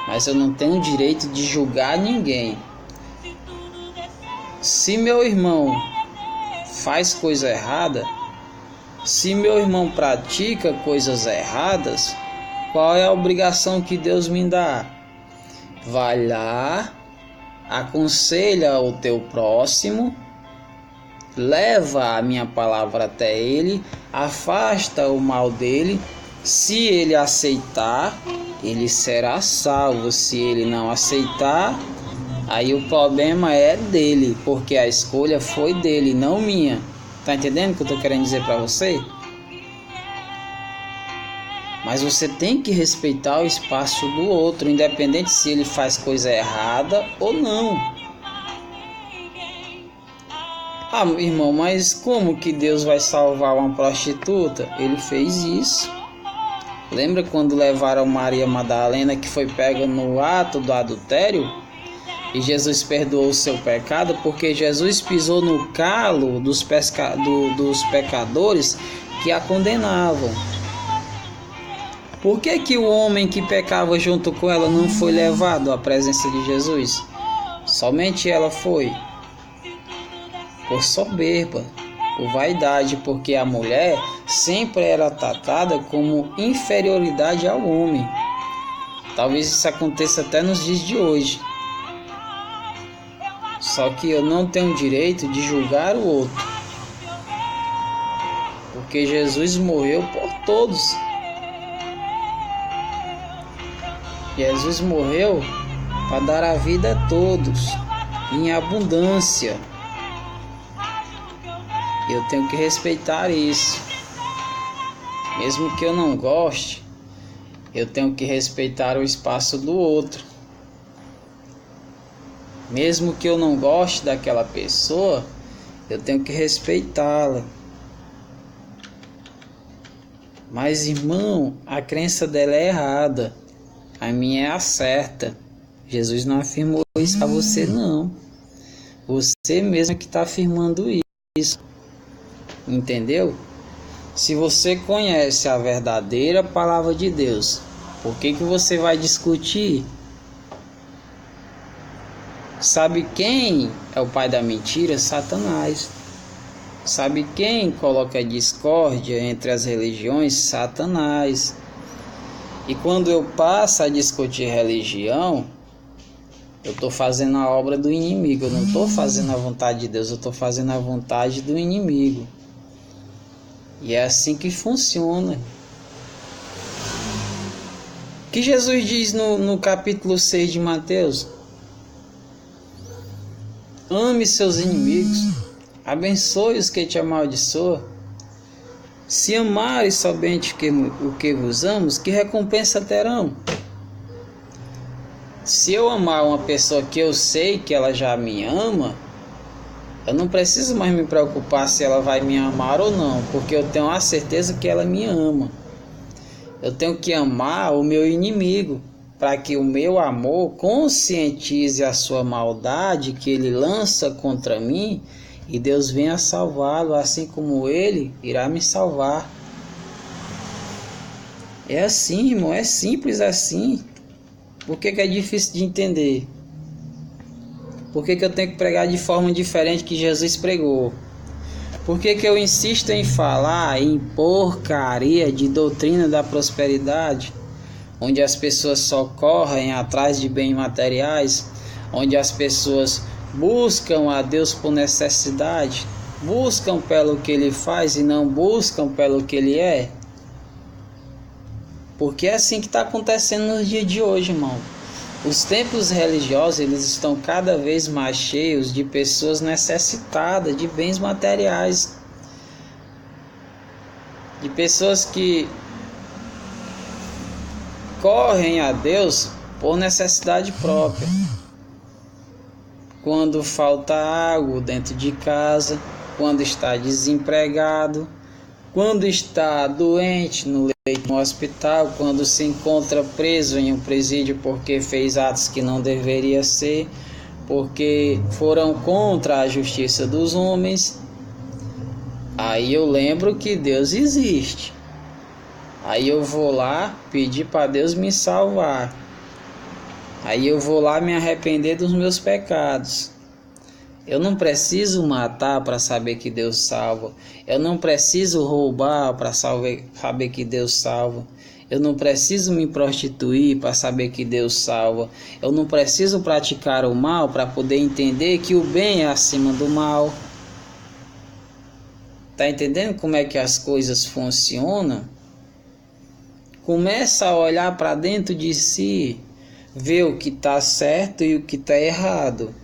Mas eu não tenho o direito de julgar ninguém. Se meu irmão faz coisa errada, se meu irmão pratica coisas erradas, qual é a obrigação que Deus me dá? Vai lá, aconselha o teu próximo, leva a minha palavra até ele, afasta o mal dele. Se ele aceitar, ele será salvo. Se ele não aceitar, aí o problema é dele, porque a escolha foi dele, não minha. Tá entendendo o que eu tô querendo dizer para você? Mas você tem que respeitar o espaço do outro, independente se ele faz coisa errada ou não. Ah, irmão, mas como que Deus vai salvar uma prostituta? Ele fez isso. Lembra quando levaram Maria Madalena, que foi pega no ato do adultério? E Jesus perdoou o seu pecado, porque Jesus pisou no calo dos pecadores que a condenavam. Por que o homem que pecava junto com ela não foi levado à presença de Jesus? Somente ela foi. Por soberba, por vaidade, porque a mulher sempre era tratada como inferioridade ao homem. Talvez isso aconteça até nos dias de hoje. Só que eu não tenho direito de julgar o outro, porque Jesus morreu por todos. Jesus morreu para dar a vida a todos, em abundância. Eu tenho que respeitar isso. Mesmo que eu não goste, eu tenho que respeitar o espaço do outro. Mesmo que eu não goste daquela pessoa, eu tenho que respeitá-la. Mas, irmão, a crença dela é errada. A minha é a certa. Jesus não afirmou isso para você, não. Você mesmo que está afirmando isso. Entendeu? Se você conhece a verdadeira palavra de Deus, por que você vai discutir? Sabe quem é o pai da mentira? Satanás. Sabe quem coloca discórdia entre as religiões? Satanás. E quando eu passo a discutir religião, eu estou fazendo a obra do inimigo. Eu não estou fazendo a vontade de Deus, eu estou fazendo a vontade do inimigo. E é assim que funciona. O que Jesus diz no capítulo 6 de Mateus? Ame seus inimigos, abençoe os que te amaldiçoam, Se amares somente o que vos amos, que recompensa terão? Se eu amar uma pessoa que eu sei que ela já me ama, eu não preciso mais me preocupar se ela vai me amar ou não, porque eu tenho a certeza que ela me ama. Eu tenho que amar o meu inimigo, para que o meu amor conscientize a sua maldade que ele lança contra mim, e Deus venha salvá-lo, assim como ele irá me salvar. É assim, irmão, é simples assim. Por que é difícil de entender? Por que eu tenho que pregar de forma diferente que Jesus pregou? Por que eu insisto em falar em porcaria de doutrina da prosperidade, onde as pessoas só correm atrás de bens materiais, onde as pessoas buscam a Deus por necessidade, buscam pelo que Ele faz e não buscam pelo que Ele é? Porque é assim que está acontecendo nos dias de hoje, irmão. Os templos religiosos, eles estão cada vez mais cheios de pessoas necessitadas de bens materiais, de pessoas que correm a Deus por necessidade própria. Quando falta água dentro de casa, quando está desempregado, quando está doente no leito no hospital, quando se encontra preso em um presídio porque fez atos que não deveria ser, porque foram contra a justiça dos homens, aí eu lembro que Deus existe. Aí eu vou lá pedir para Deus me salvar. Aí eu vou lá me arrepender dos meus pecados. Eu não preciso matar para saber que Deus salva. Eu não preciso roubar para saber que Deus salva. Eu não preciso me prostituir para saber que Deus salva. Eu não preciso praticar o mal para poder entender que o bem é acima do mal. Tá entendendo como é que as coisas funcionam? Começa a olhar para dentro de si, ver o que está certo e o que está errado.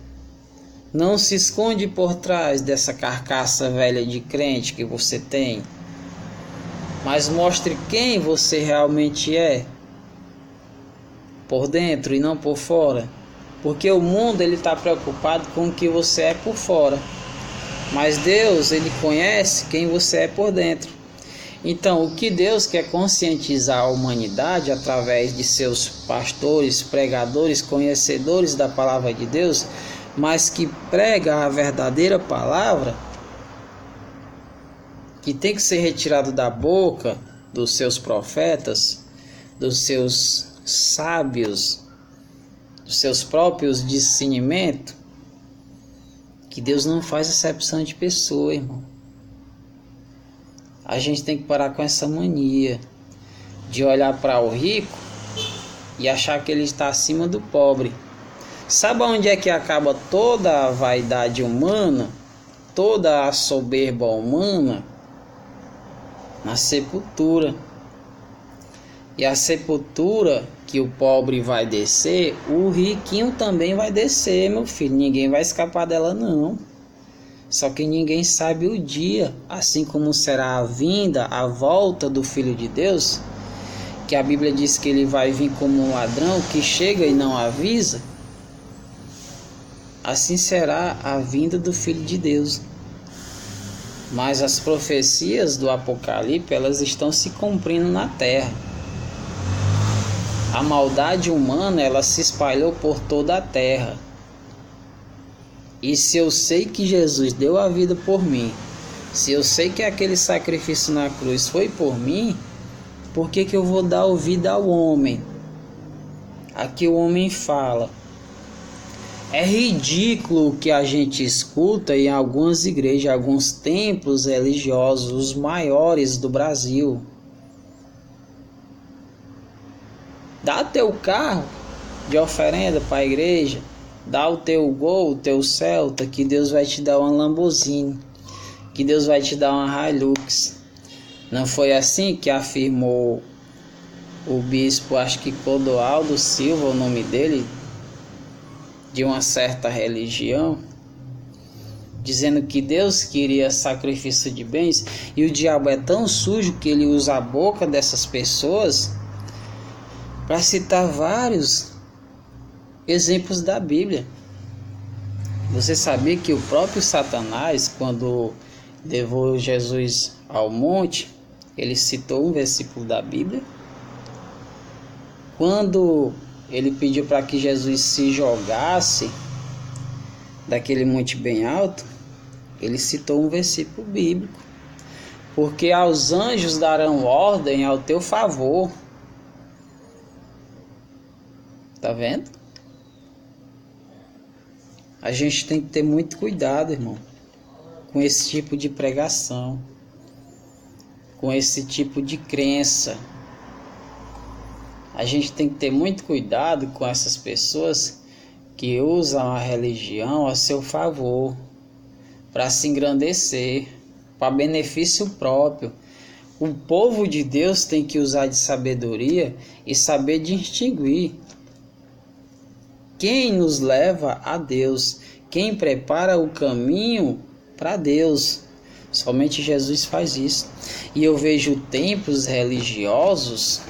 Não se esconde por trás dessa carcaça velha de crente que você tem, mas mostre quem você realmente é, por dentro e não por fora. Porque o mundo ele está preocupado com o que você é por fora, mas Deus ele conhece quem você é por dentro. Então, o que Deus quer conscientizar a humanidade através de seus pastores, pregadores, conhecedores da palavra de Deus, mas que prega a verdadeira palavra, que tem que ser retirado da boca dos seus profetas, dos seus sábios, dos seus próprios discernimentos, que Deus não faz acepção de pessoa, irmão. A gente tem que parar com essa mania de olhar para o rico e achar que ele está acima do pobre. Sabe onde é que acaba toda a vaidade humana, toda a soberba humana? Na sepultura. E a sepultura que o pobre vai descer, o riquinho também vai descer, meu filho. Ninguém vai escapar dela, não. Só que ninguém sabe o dia, assim como será a vinda, a volta do Filho de Deus, que a Bíblia diz que ele vai vir como um ladrão que chega e não avisa. Assim será a vinda do Filho de Deus. Mas as profecias do Apocalipse, elas estão se cumprindo na terra. A maldade humana, ela se espalhou por toda a terra. E se eu sei que Jesus deu a vida por mim, se eu sei que aquele sacrifício na cruz foi por mim, por que eu vou dar ouvido ao homem? Aqui o homem fala. É ridículo o que a gente escuta em algumas igrejas, alguns templos religiosos, os maiores do Brasil. Dá teu carro de oferenda para a igreja, dá o teu Gol, o teu Celta, que Deus vai te dar uma Lamborghini, que Deus vai te dar uma Hilux. Não foi assim que afirmou o bispo, acho que Clodoaldo Silva, o nome dele, de uma certa religião? dizendo que Deus queria sacrifício de bens, e o diabo é tão sujo que ele usa a boca dessas pessoas para citar vários exemplos da Bíblia. Você sabia que o próprio Satanás, quando levou Jesus ao monte, ele citou um versículo da Bíblia? Quando ele pediu para que Jesus se jogasse daquele monte bem alto, ele citou um versículo bíblico: porque aos anjos darão ordem ao teu favor. Tá vendo? A gente tem que ter muito cuidado, irmão, com esse tipo de pregação, com esse tipo de crença. A gente tem que ter muito cuidado com essas pessoas que usam a religião a seu favor, para se engrandecer, para benefício próprio. O povo de Deus tem que usar de sabedoria e saber distinguir quem nos leva a Deus, quem prepara o caminho para Deus. Somente Jesus faz isso. E eu vejo templos religiosos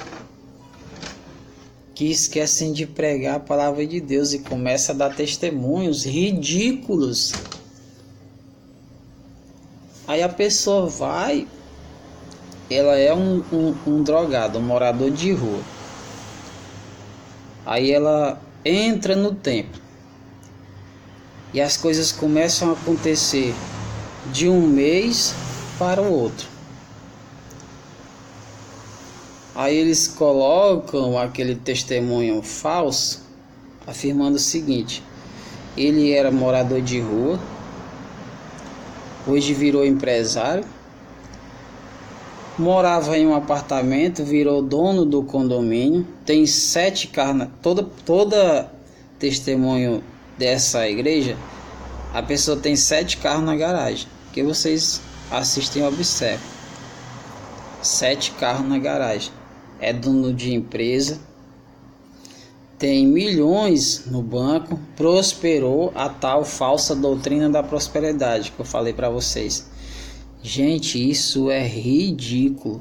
que esquecem de pregar a palavra de Deus e começam a dar testemunhos ridículos. Aí a pessoa vai, ela é um drogado, um morador de rua. Aí ela entra no templo e as coisas começam a acontecer de um mês para o outro. Aí eles colocam aquele testemunho falso, afirmando o seguinte: ele era morador de rua, hoje virou empresário, morava em um apartamento, virou dono do condomínio, tem 7 carros. Toda testemunho dessa igreja, a pessoa tem 7 carros na garagem, que vocês assistem e observam. 7 carros na garagem. É dono de empresa, tem milhões no banco, prosperou, a tal falsa doutrina da prosperidade que eu falei para vocês. Gente, isso é ridículo.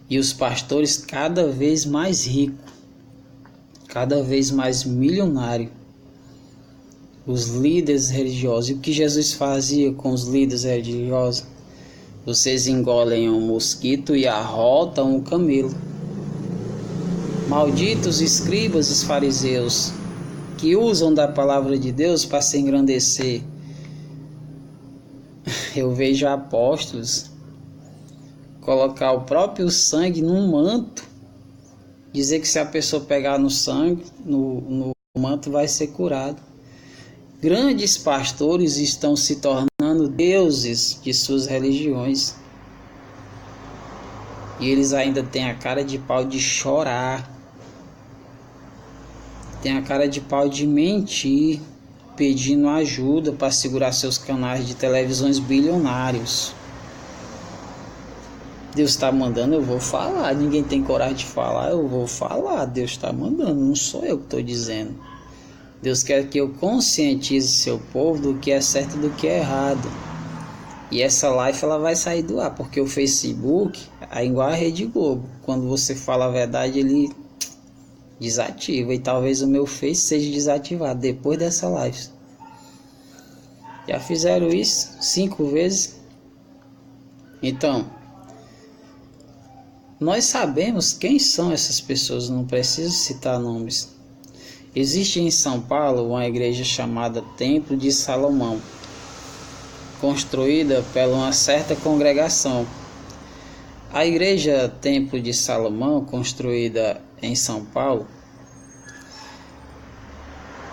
E os pastores cada vez mais ricos, cada vez mais milionários. Os líderes religiosos. E o que Jesus fazia com os líderes religiosos? Vocês engolem um mosquito e arrotam um camelo. Malditos escribas e fariseus, que usam da palavra de Deus para se engrandecer. Eu vejo apóstolos colocar o próprio sangue num manto, dizer que se a pessoa pegar no sangue, no manto, vai ser curado. Grandes pastores estão se tornando deuses de suas religiões. E eles ainda têm a cara de pau de chorar. Tem a cara de pau de mentir, pedindo ajuda para segurar seus canais de televisões bilionários. Deus está mandando, eu vou falar. Ninguém tem coragem de falar, eu vou falar. Deus está mandando, não sou eu que estou dizendo. Deus quer que eu conscientize seu povo do que é certo e do que é errado. E essa live ela vai sair do ar, porque o Facebook é igual a Rede Globo. Quando você fala a verdade, ele desativa. E talvez o meu Face seja desativado depois dessa live. Já fizeram isso 5 vezes. Então, nós sabemos quem são essas pessoas, não preciso citar nomes. Existe em São Paulo uma igreja chamada Templo de Salomão, construída por uma certa congregação. A igreja Templo de Salomão, construída em São Paulo,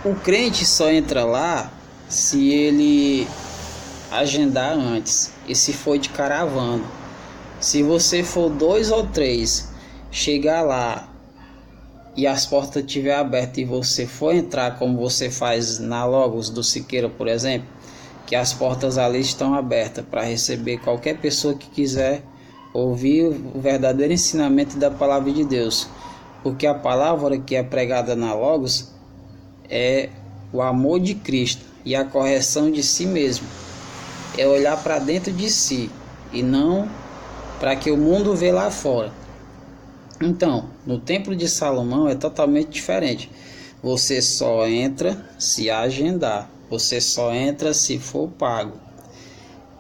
o crente só entra lá se ele agendar antes e se for de caravana. Se você for 2 ou 3, chegar lá e as portas estiver abertas e você for entrar, como você faz na Logos do Siqueira, por exemplo, que as portas ali estão abertas para receber qualquer pessoa que quiser ouvir o verdadeiro ensinamento da palavra de Deus. Porque a palavra que é pregada na Logos é o amor de Cristo. e a correção de si mesmo. É olhar para dentro de si e não para que o mundo vê lá fora. Então, no Templo de Salomão é totalmente diferente. Você só entra se agendar. Você só entra se for pago.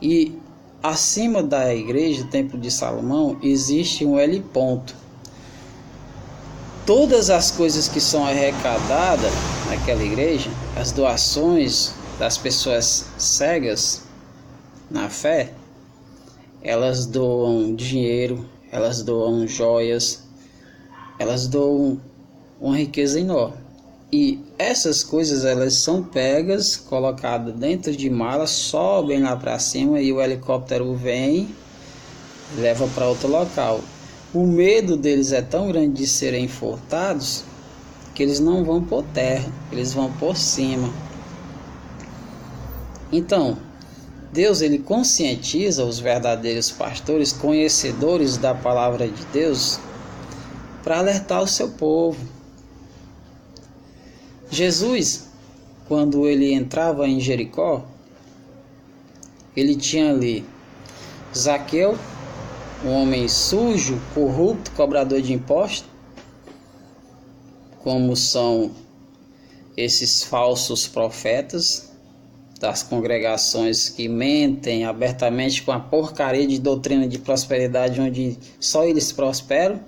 E acima da igreja, Templo de Salomão, existe um L ponto. Todas as coisas que são arrecadadas naquela igreja, as doações das pessoas cegas na fé, elas doam dinheiro, elas doam joias, elas doam uma riqueza enorme. E essas coisas elas são pegas, colocadas dentro de malas, sobem lá para cima e o helicóptero vem, leva para outro local. O medo deles é tão grande de serem furtados que eles não vão por terra, eles vão por cima. Então, Deus ele conscientiza os verdadeiros pastores, conhecedores da palavra de Deus, para alertar o seu povo. Jesus, quando ele entrava em Jericó, ele tinha ali Zaqueu, um homem sujo, corrupto, cobrador de impostos, como são esses falsos profetas das congregações que mentem abertamente com a porcaria de doutrina de prosperidade, onde só eles prosperam,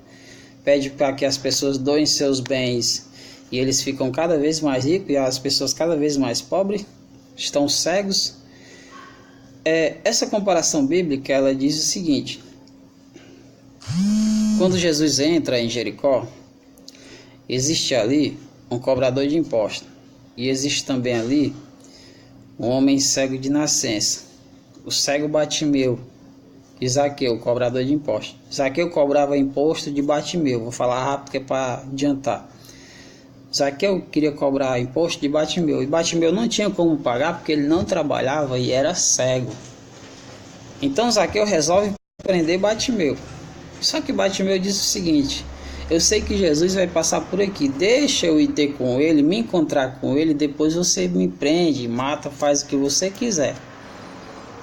pede para que as pessoas doem seus bens e eles ficam cada vez mais ricos e as pessoas cada vez mais pobres, estão cegos. Essa comparação bíblica ela diz o seguinte: quando Jesus entra em Jericó, existe ali um cobrador de impostos e existe também ali um homem cego de nascença, o cego Batimeu, e Zaqueu, cobrador de impostos. Zaqueu cobrava imposto de Batimeu, vou falar rápido porque é para adiantar. Zaqueu queria cobrar imposto de Batimeu, e Batimeu não tinha como pagar porque ele não trabalhava e era cego. Então Zaqueu resolve prender Batimeu. Só que Batimeu disse o seguinte: eu sei que Jesus vai passar por aqui, deixa eu ir ter com ele, me encontrar com ele, depois você me prende, mata, faz o que você quiser.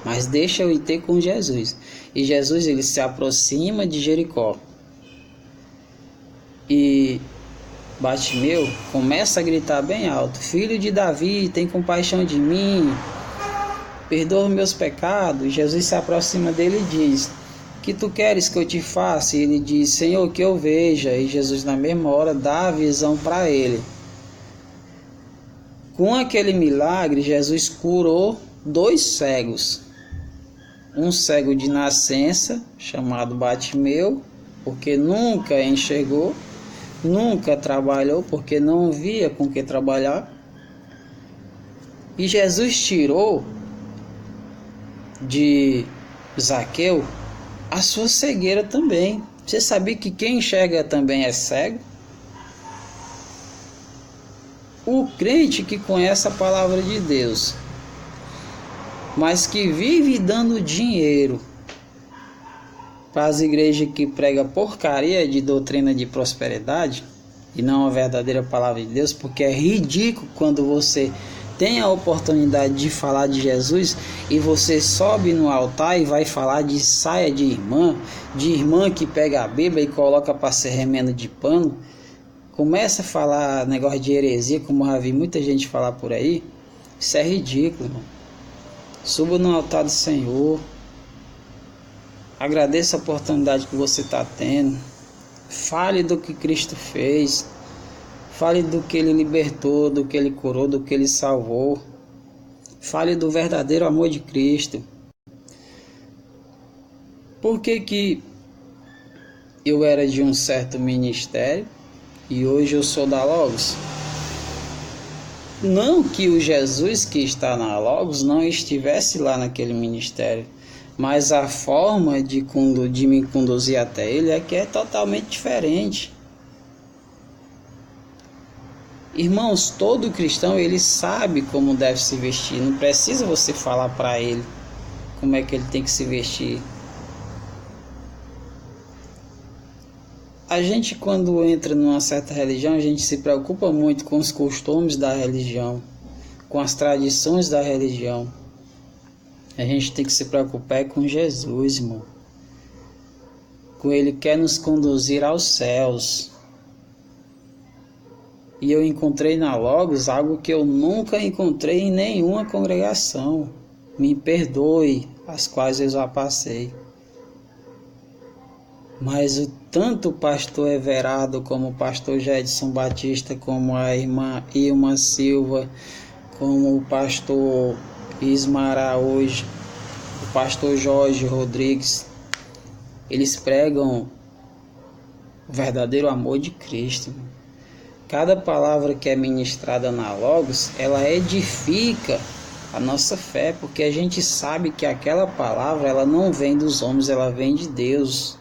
Mas deixa eu ir ter com Jesus. E Jesus ele se aproxima de Jericó. E Batimeu começa a gritar bem alto: filho de Davi, tem compaixão de mim, perdoa meus pecados. E Jesus se aproxima dele e diz: que tu queres que eu te faça? E ele diz: Senhor, que eu veja. E Jesus na mesma hora dá a visão para ele. Com aquele milagre, Jesus curou 2 cegos. Um cego de nascença, chamado Batimeu, porque nunca enxergou, nunca trabalhou, porque não via com que trabalhar. E Jesus tirou de Zaqueu a sua cegueira também. Você sabia que quem enxerga também é cego? O crente que conhece a palavra de Deus, mas que vive dando dinheiro para as igrejas que pregam porcaria de doutrina de prosperidade e não a verdadeira palavra de Deus, porque é ridículo quando você tem a oportunidade de falar de Jesus e você sobe no altar e vai falar de saia de irmã que pega a Bíblia e coloca para ser remendo de pano, começa a falar negócio de heresia, como eu já vi muita gente falar por aí. Isso é ridículo, irmão. Suba no altar do Senhor, agradeça a oportunidade que você está tendo, fale do que Cristo fez, fale do que Ele libertou, do que Ele curou, do que Ele salvou. Fale do verdadeiro amor de Cristo. Por que eu era de um certo ministério e hoje eu sou da Logos? Não que o Jesus que está na Logos não estivesse lá naquele ministério, mas a forma de me conduzir até ele é que é totalmente diferente. Irmãos, todo cristão ele sabe como deve se vestir, não precisa você falar para ele como é que ele tem que se vestir. A gente, quando entra numa certa religião, a gente se preocupa muito com os costumes da religião, com as tradições da religião. A gente tem que se preocupar com Jesus, irmão. Com Ele quer nos conduzir aos céus. E eu encontrei na Logos algo que eu nunca encontrei em nenhuma congregação. Me perdoe as quais eu já passei. Mas tanto o pastor Everardo, como o pastor Jedson Batista, como a irmã Ilma Silva, como o pastor Ismara hoje, o pastor Jorge Rodrigues, eles pregam o verdadeiro amor de Cristo. Cada palavra que é ministrada na Logos, ela edifica a nossa fé, porque a gente sabe que aquela palavra, ela não vem dos homens, ela vem de Deus.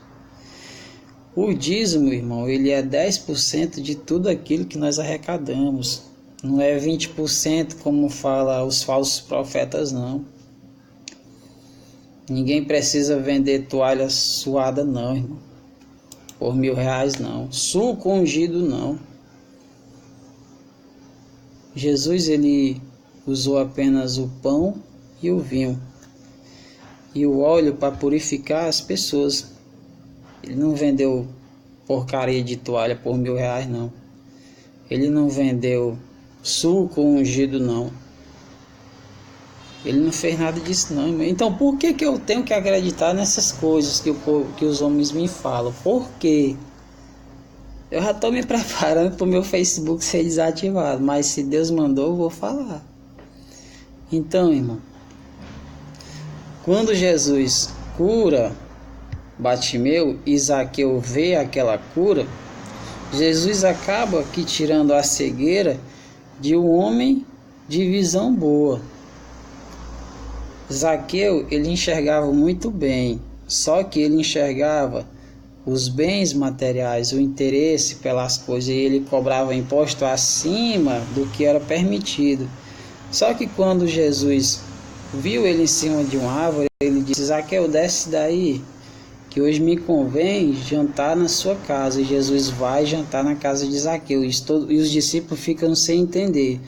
O dízimo, irmão, ele é 10% de tudo aquilo que nós arrecadamos. Não é 20% como fala os falsos profetas, não. Ninguém precisa vender toalha suada, não, irmão. Por R$1.000, não. Suco ungido, não. Jesus, ele usou apenas o pão e o vinho. E o óleo para purificar as pessoas. Ele não vendeu porcaria de toalha por R$1.000, não. Ele não vendeu suco ungido, não. Ele não fez nada disso, não, irmão. Então, por que eu tenho que acreditar nessas coisas que os homens me falam? Por quê? Eu já estou me preparando para o meu Facebook ser desativado, mas se Deus mandou, eu vou falar. Então, irmão, quando Jesus cura Bartimeu e Zaqueu vê aquela cura, Jesus acaba aqui tirando a cegueira de um homem de visão boa. Zaqueu, ele enxergava muito bem, só que ele enxergava os bens materiais, o interesse pelas coisas, e ele cobrava imposto acima do que era permitido. Só que quando Jesus viu ele em cima de uma árvore, ele disse: Zaqueu, desce daí, que hoje me convém jantar na sua casa. E Jesus vai jantar na casa de Zaqueu, e os discípulos ficam sem entender.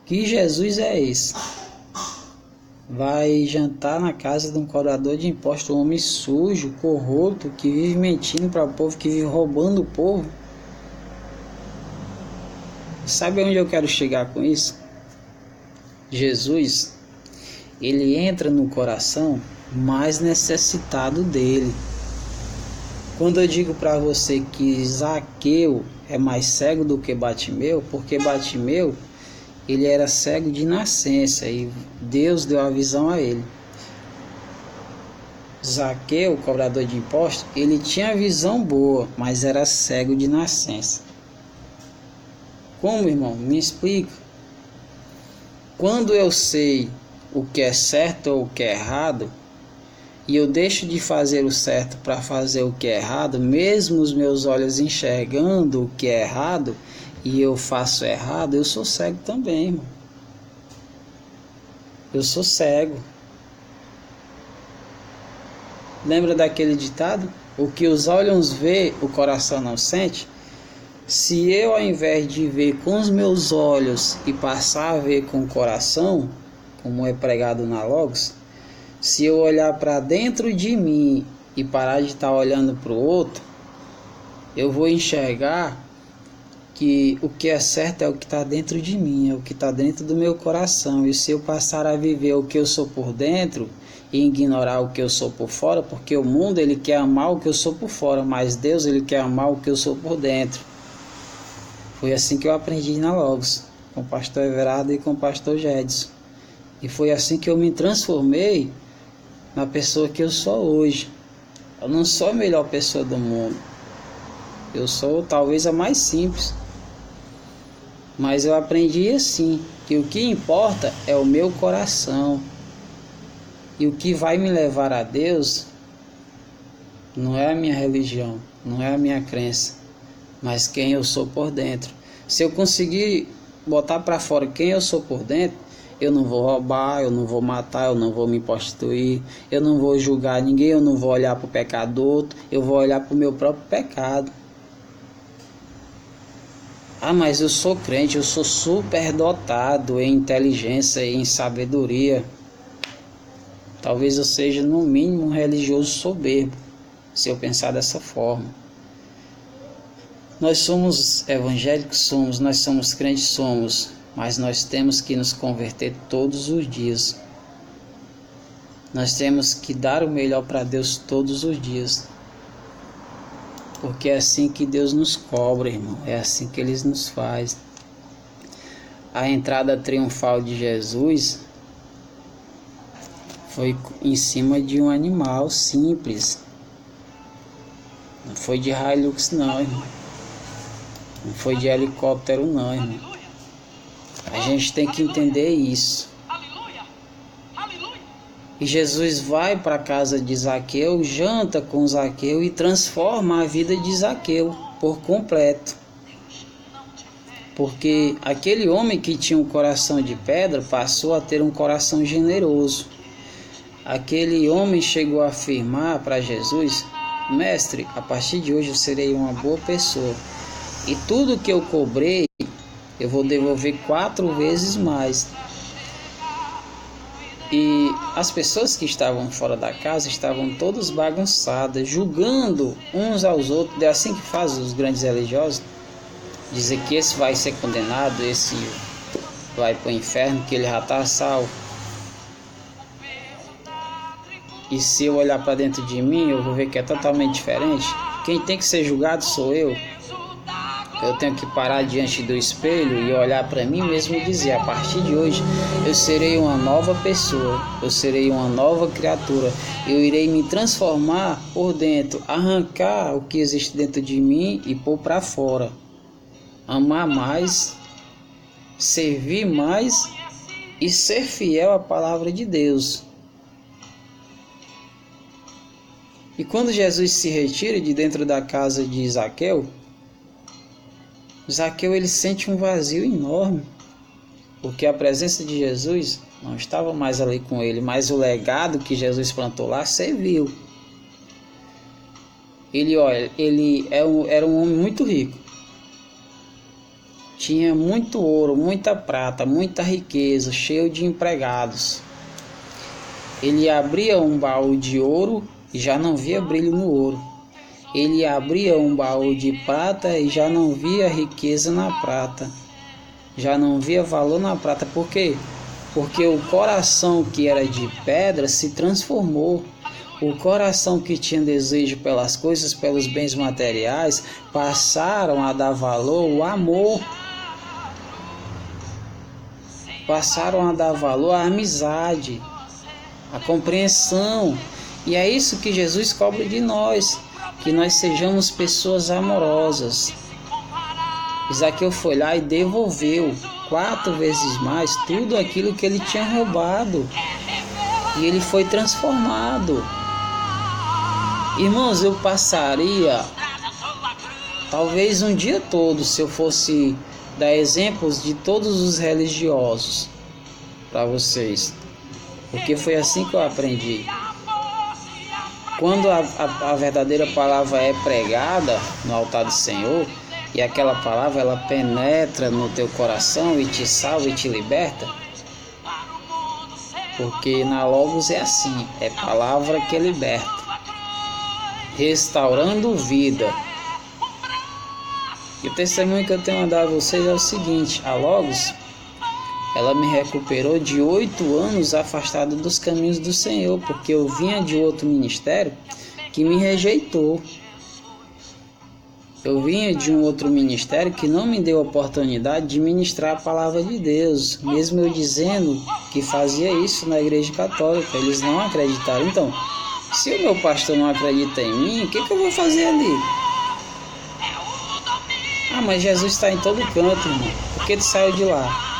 Que Jesus é esse? Vai jantar na casa de um cobrador de impostos, um homem sujo, corrupto, que vive mentindo para o povo, que vive roubando o povo. Sabe onde eu quero chegar com isso? Jesus, ele entra no coração mais necessitado dele. Quando eu digo para você que Zaqueu é mais cego do que Bartimeu, porque Bartimeu, ele era cego de nascença e Deus deu a visão a ele. Zaqueu, cobrador de impostos, ele tinha visão boa, mas era cego de nascença. Como, irmão? Me explica. Quando eu sei o que é certo ou o que é errado, e eu deixo de fazer o certo para fazer o que é errado, mesmo os meus olhos enxergando o que é errado, e eu faço errado, eu sou cego também, irmão. Eu sou cego. Lembra daquele ditado? O que os olhos vê, o coração não sente? Se eu, ao invés de ver com os meus olhos e passar a ver com o coração, como é pregado na Logos, se eu olhar para dentro de mim e parar de estar olhando para o outro, eu vou enxergar que o que é certo é o que está dentro de mim, é o que está dentro do meu coração. E se eu passar a viver o que eu sou por dentro e ignorar o que eu sou por fora, porque o mundo, ele quer amar o que eu sou por fora, mas Deus, ele quer amar o que eu sou por dentro. Foi assim que eu aprendi na Logos, com o pastor Everardo e com o pastor Jedson. E foi assim que eu me transformei na pessoa que eu sou hoje. Eu não sou a melhor pessoa do mundo. Eu sou talvez a mais simples. Mas eu aprendi assim, que o que importa é o meu coração. E o que vai me levar a Deus não é a minha religião, não é a minha crença, mas quem eu sou por dentro. Se eu conseguir botar para fora quem eu sou por dentro, eu não vou roubar, eu não vou matar, eu não vou me prostituir, eu não vou julgar ninguém, eu não vou olhar para o pecado do outro, eu vou olhar para o meu próprio pecado. Ah, mas eu sou crente, eu sou super dotado em inteligência e em sabedoria. Talvez eu seja no mínimo um religioso soberbo, se eu pensar dessa forma. Nós somos evangélicos, nós somos crentes, mas nós temos que nos converter todos os dias. Nós temos que dar o melhor para Deus todos os dias. Porque é assim que Deus nos cobra, irmão. É assim que Ele nos faz. A entrada triunfal de Jesus foi em cima de um animal simples. Não foi de Hilux não, irmão. Não foi de helicóptero não, irmão. A gente tem que entender isso. E Jesus vai para a casa de Zaqueu, janta com Zaqueu e transforma a vida de Zaqueu por completo. Porque aquele homem que tinha um coração de pedra passou a ter um coração generoso. Aquele homem chegou a afirmar para Jesus: Mestre, a partir de hoje eu serei uma boa pessoa. E tudo que eu cobrei, eu vou devolver 4 vezes mais. E as pessoas que estavam fora da casa estavam todas bagunçadas, julgando uns aos outros. É assim que fazem os grandes religiosos. Dizer que esse vai ser condenado, esse vai para o inferno, que ele já está salvo. E se eu olhar para dentro de mim, eu vou ver que é totalmente diferente. Quem tem que ser julgado sou eu. Eu tenho que parar diante do espelho e olhar para mim mesmo e dizer: a partir de hoje eu serei uma nova pessoa, eu serei uma nova criatura, eu irei me transformar por dentro, arrancar o que existe dentro de mim e pôr para fora, amar mais, servir mais e ser fiel à palavra de Deus. E quando Jesus se retira de dentro da casa de Zaqueu, Zaqueu ele sente um vazio enorme, porque a presença de Jesus não estava mais ali com ele, mas o legado que Jesus plantou lá serviu. Ele era um homem muito rico, tinha muito ouro, muita prata, muita riqueza, cheio de empregados. Ele abria um baú de ouro e já não via brilho no ouro. Ele abria um baú de prata e já não via riqueza na prata. Já não via valor na prata. Por quê? Porque o coração que era de pedra se transformou. O coração que tinha desejo pelas coisas, pelos bens materiais, passaram a dar valor ao amor. Passaram a dar valor à amizade, à compreensão. E é isso que Jesus cobra de nós. Que nós sejamos pessoas amorosas. Zaqueu foi lá e devolveu 4 vezes mais tudo aquilo que ele tinha roubado. E ele foi transformado. Irmãos, eu passaria talvez um dia todo se eu fosse dar exemplos de todos os religiosos para vocês. Porque foi assim que eu aprendi. Quando a verdadeira palavra é pregada no altar do Senhor, e aquela palavra ela penetra no teu coração e te salva e te liberta, porque na Logos é assim, é palavra que liberta, restaurando vida. E o testemunho que eu tenho a dar a vocês é o seguinte: a Logos, ela me recuperou de 8 anos afastado dos caminhos do Senhor, porque eu vinha de outro ministério que me rejeitou. Eu vinha de um outro ministério que não me deu a oportunidade de ministrar a palavra de Deus, mesmo eu dizendo que fazia isso na igreja católica. Eles não acreditaram. Então, se o meu pastor não acredita em mim, o que eu vou fazer ali? Ah, mas Jesus está em todo canto, irmão. Por que tu saiu de lá?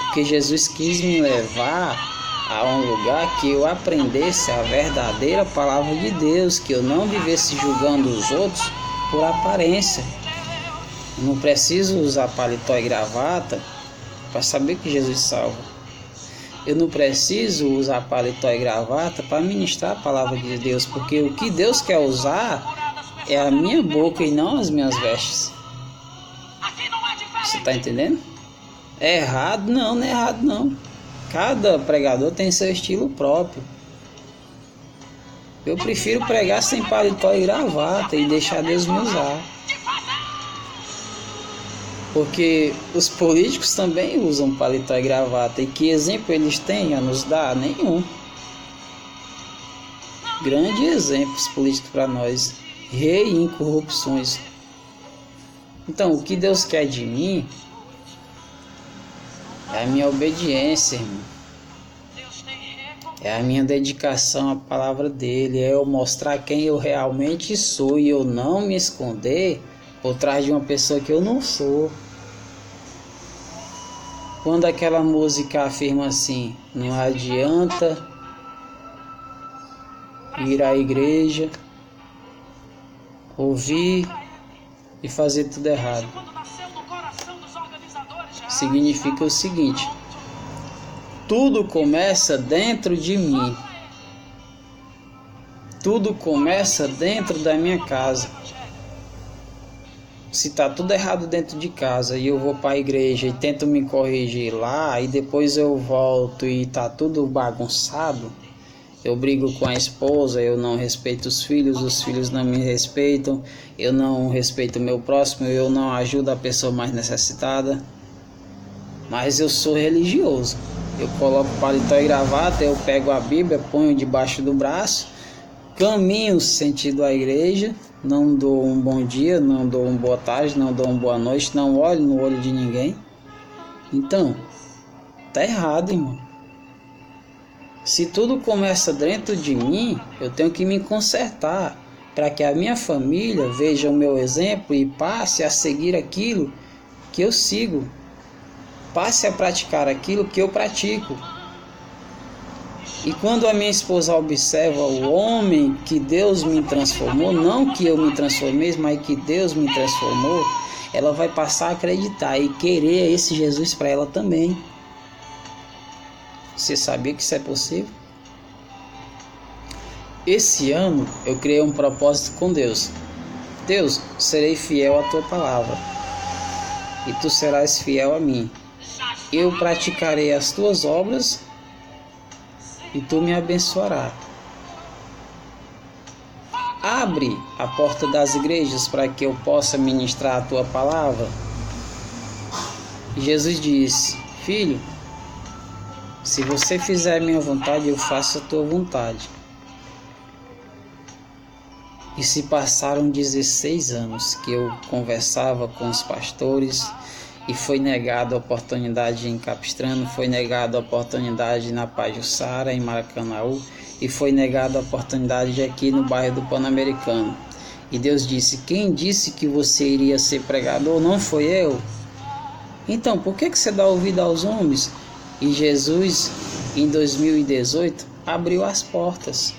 Porque Jesus quis me levar a um lugar que eu aprendesse a verdadeira palavra de Deus, que eu não vivesse julgando os outros por aparência. Eu não preciso usar paletó e gravata para saber que Jesus salva. Eu não preciso usar paletó e gravata para ministrar a palavra de Deus, porque o que Deus quer usar é a minha boca e não as minhas vestes. Você está entendendo? É errado? Não é errado não. Cada pregador tem seu estilo próprio. Eu prefiro pregar sem paletó e gravata e deixar Deus me usar. Porque os políticos também usam paletó e gravata. E que exemplo eles têm a nos dar? Nenhum. Grande exemplo os políticos para nós. Rei em corrupções. Então, o que Deus quer de mim é a minha obediência, irmão. É a minha dedicação à palavra dele. É eu mostrar quem eu realmente sou e eu não me esconder por trás de uma pessoa que eu não sou. Quando aquela música afirma assim: não adianta ir à igreja, ouvir e fazer tudo errado. Significa o seguinte: tudo começa dentro de mim. Tudo começa dentro da minha casa. Se tá tudo errado dentro de casa e eu vou para a igreja e tento me corrigir lá e depois eu volto e tá tudo bagunçado, eu brigo com a esposa, eu não respeito os filhos não me respeitam, eu não respeito o meu próximo, eu não ajudo a pessoa mais necessitada. Mas eu sou religioso. Eu coloco paletó e gravata, eu pego a Bíblia, ponho debaixo do braço, caminho sentido à igreja, não dou um bom dia, não dou uma boa tarde, não dou uma boa noite, não olho no olho de ninguém. Então, tá errado, irmão. Se tudo começa dentro de mim, eu tenho que me consertar para que a minha família veja o meu exemplo e passe a seguir aquilo que eu sigo. Passe a praticar aquilo que eu pratico. E quando a minha esposa observa o homem que Deus me transformou, não que eu me transformei, mas que Deus me transformou, ela vai passar a acreditar e querer esse Jesus para ela também. Você sabia que isso é possível? Esse ano eu criei um propósito com Deus. Deus, serei fiel à tua palavra e tu serás fiel a mim. Eu praticarei as tuas obras e tu me abençoarás. Abre a porta das igrejas para que eu possa ministrar a tua palavra. E Jesus disse: filho, se você fizer a minha vontade, eu faço a tua vontade. E se passaram 16 anos que eu conversava com os pastores e foi negada a oportunidade em Capistrano, foi negada a oportunidade na Pajuçara, em Maracanaú, e foi negada a oportunidade aqui no bairro do Pan-Americano. E Deus disse: quem disse que você iria ser pregador? Não foi eu. Então, por que você dá ouvido aos homens? E Jesus, em 2018, abriu as portas.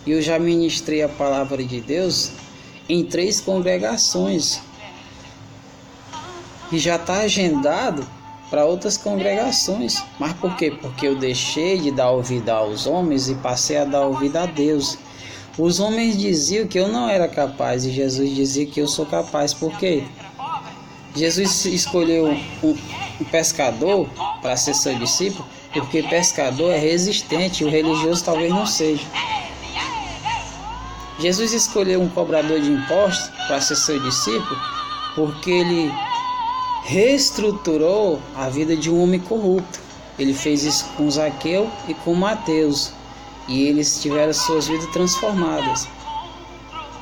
E eu já ministrei a palavra de Deus em 3 congregações. E já está agendado para outras congregações. Mas por quê? Porque eu deixei de dar ouvido aos homens e passei a dar ouvido a Deus. Os homens diziam que eu não era capaz e Jesus dizia que eu sou capaz. Por quê? Jesus escolheu um pescador para ser seu discípulo, porque pescador é resistente e o religioso talvez não seja. Jesus escolheu um cobrador de impostos para ser seu discípulo, porque ele reestruturou a vida de um homem corrupto. Ele fez isso com Zaqueu e com Mateus, e eles tiveram suas vidas transformadas.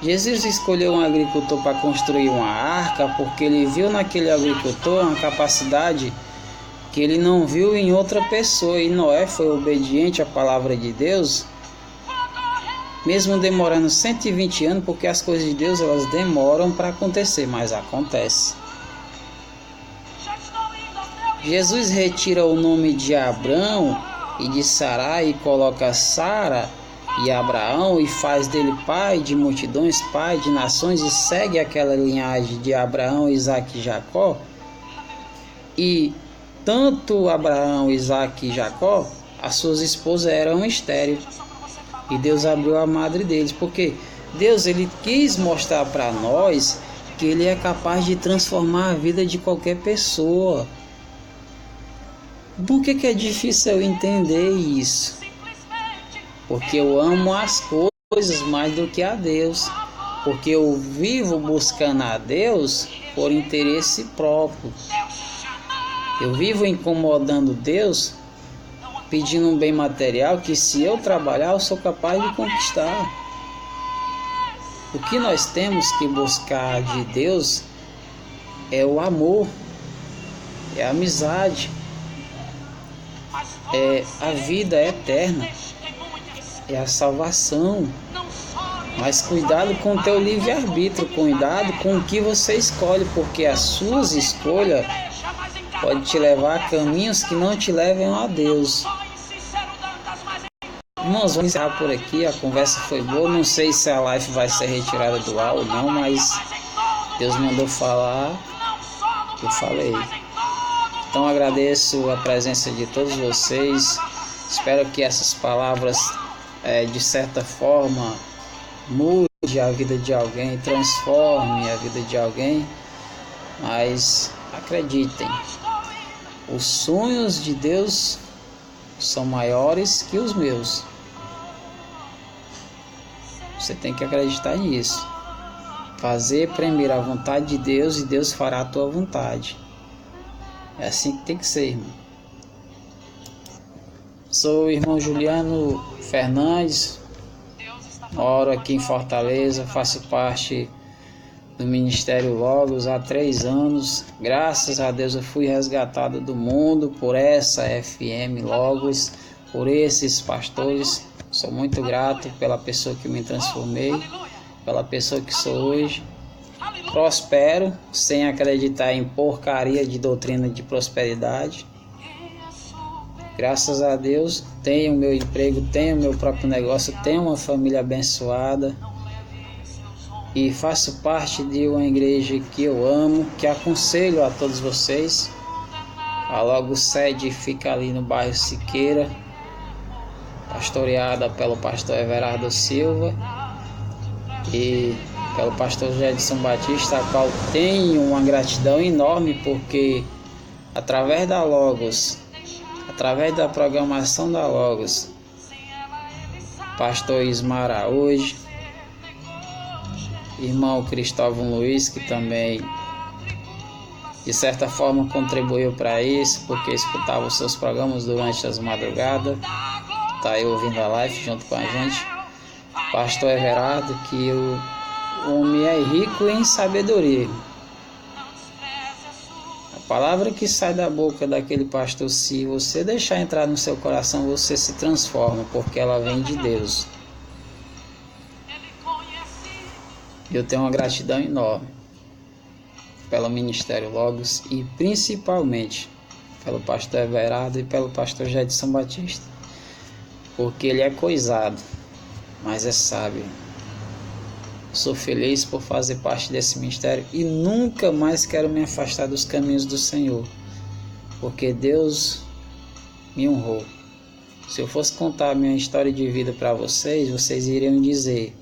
Jesus escolheu um agricultor para construir uma arca, porque ele viu naquele agricultor uma capacidade que ele não viu em outra pessoa, e Noé foi obediente à palavra de Deus, mesmo demorando 120 anos, porque as coisas de Deus elas demoram para acontecer, mas acontece. Jesus retira o nome de Abrão e de Sarai e coloca Sara e Abraão e faz dele pai de multidões, pai de nações, e segue aquela linhagem de Abraão, Isaque e Jacó. E tanto Abraão, Isaque e Jacó, as suas esposas eram estéreis. E Deus abriu a madre deles, porque Deus ele quis mostrar para nós porque Ele é capaz de transformar a vida de qualquer pessoa. Por que é difícil eu entender isso? Porque eu amo as coisas mais do que a Deus. Porque eu vivo buscando a Deus por interesse próprio. Eu vivo incomodando Deus, pedindo um bem material que, se eu trabalhar, eu sou capaz de conquistar. O que nós temos que buscar de Deus é o amor, é a amizade, é a vida eterna, é a salvação. Mas cuidado com o teu livre-arbítrio, cuidado com o que você escolhe, porque as suas escolhas podem te levar a caminhos que não te levem a Deus. Irmãos, vamos encerrar por aqui, a conversa foi boa, não sei se a live vai ser retirada do ar ou não, mas Deus mandou falar, eu falei. Então agradeço a presença de todos vocês, espero que essas palavras, de certa forma, mude a vida de alguém, transforme a vida de alguém, mas acreditem, os sonhos de Deus são maiores que os meus. Você tem que acreditar nisso. Fazer primeiro a vontade de Deus e Deus fará a tua vontade. É assim que tem que ser, irmão. Sou o irmão Juliano Fernandes, moro aqui em Fortaleza, faço parte do Ministério Logos há 3 anos. Graças a Deus eu fui resgatado do mundo por essa FM Logos, por esses pastores. Sou muito grato pela pessoa que me transformei, pela pessoa que sou hoje. Prospero sem acreditar em porcaria de doutrina de prosperidade. Graças a Deus tenho meu emprego, tenho meu próprio negócio, tenho uma família abençoada. E faço parte de uma igreja que eu amo, que aconselho a todos vocês. A Logos sede fica ali no bairro Siqueira, pastoreada pelo pastor Everardo Silva e pelo pastor Jedson Batista, a qual tenho uma gratidão enorme, porque através da Logos, através da programação da Logos, pastor Ismar Araújo, irmão Cristóvão Luiz, que também de certa forma contribuiu para isso, porque escutava os seus programas durante as madrugadas, tá aí ouvindo a live junto com a gente. Pastor Everardo, que o homem é rico em sabedoria. A palavra que sai da boca daquele pastor, se você deixar entrar no seu coração, você se transforma, porque ela vem de Deus. Eu tenho uma gratidão enorme pelo Ministério Logos e principalmente pelo pastor Everardo e pelo pastor Jedson Batista, porque ele é coisado, mas é sábio. Sou feliz por fazer parte desse ministério e nunca mais quero me afastar dos caminhos do Senhor, porque Deus me honrou. Se eu fosse contar a minha história de vida para vocês, vocês iriam dizer: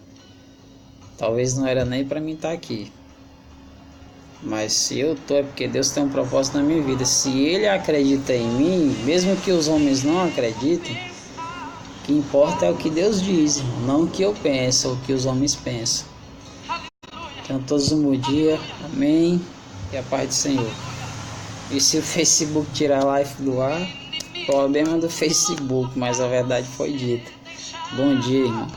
talvez não era nem para mim estar aqui. Mas se eu estou, é porque Deus tem um propósito na minha vida. Se Ele acredita em mim, mesmo que os homens não acreditem, o que importa é o que Deus diz, não o que eu penso ou o que os homens pensam. Então todos um bom dia, amém, e a paz do Senhor. E se o Facebook tirar a live do ar, problema do Facebook, mas a verdade foi dita. Bom dia, irmão.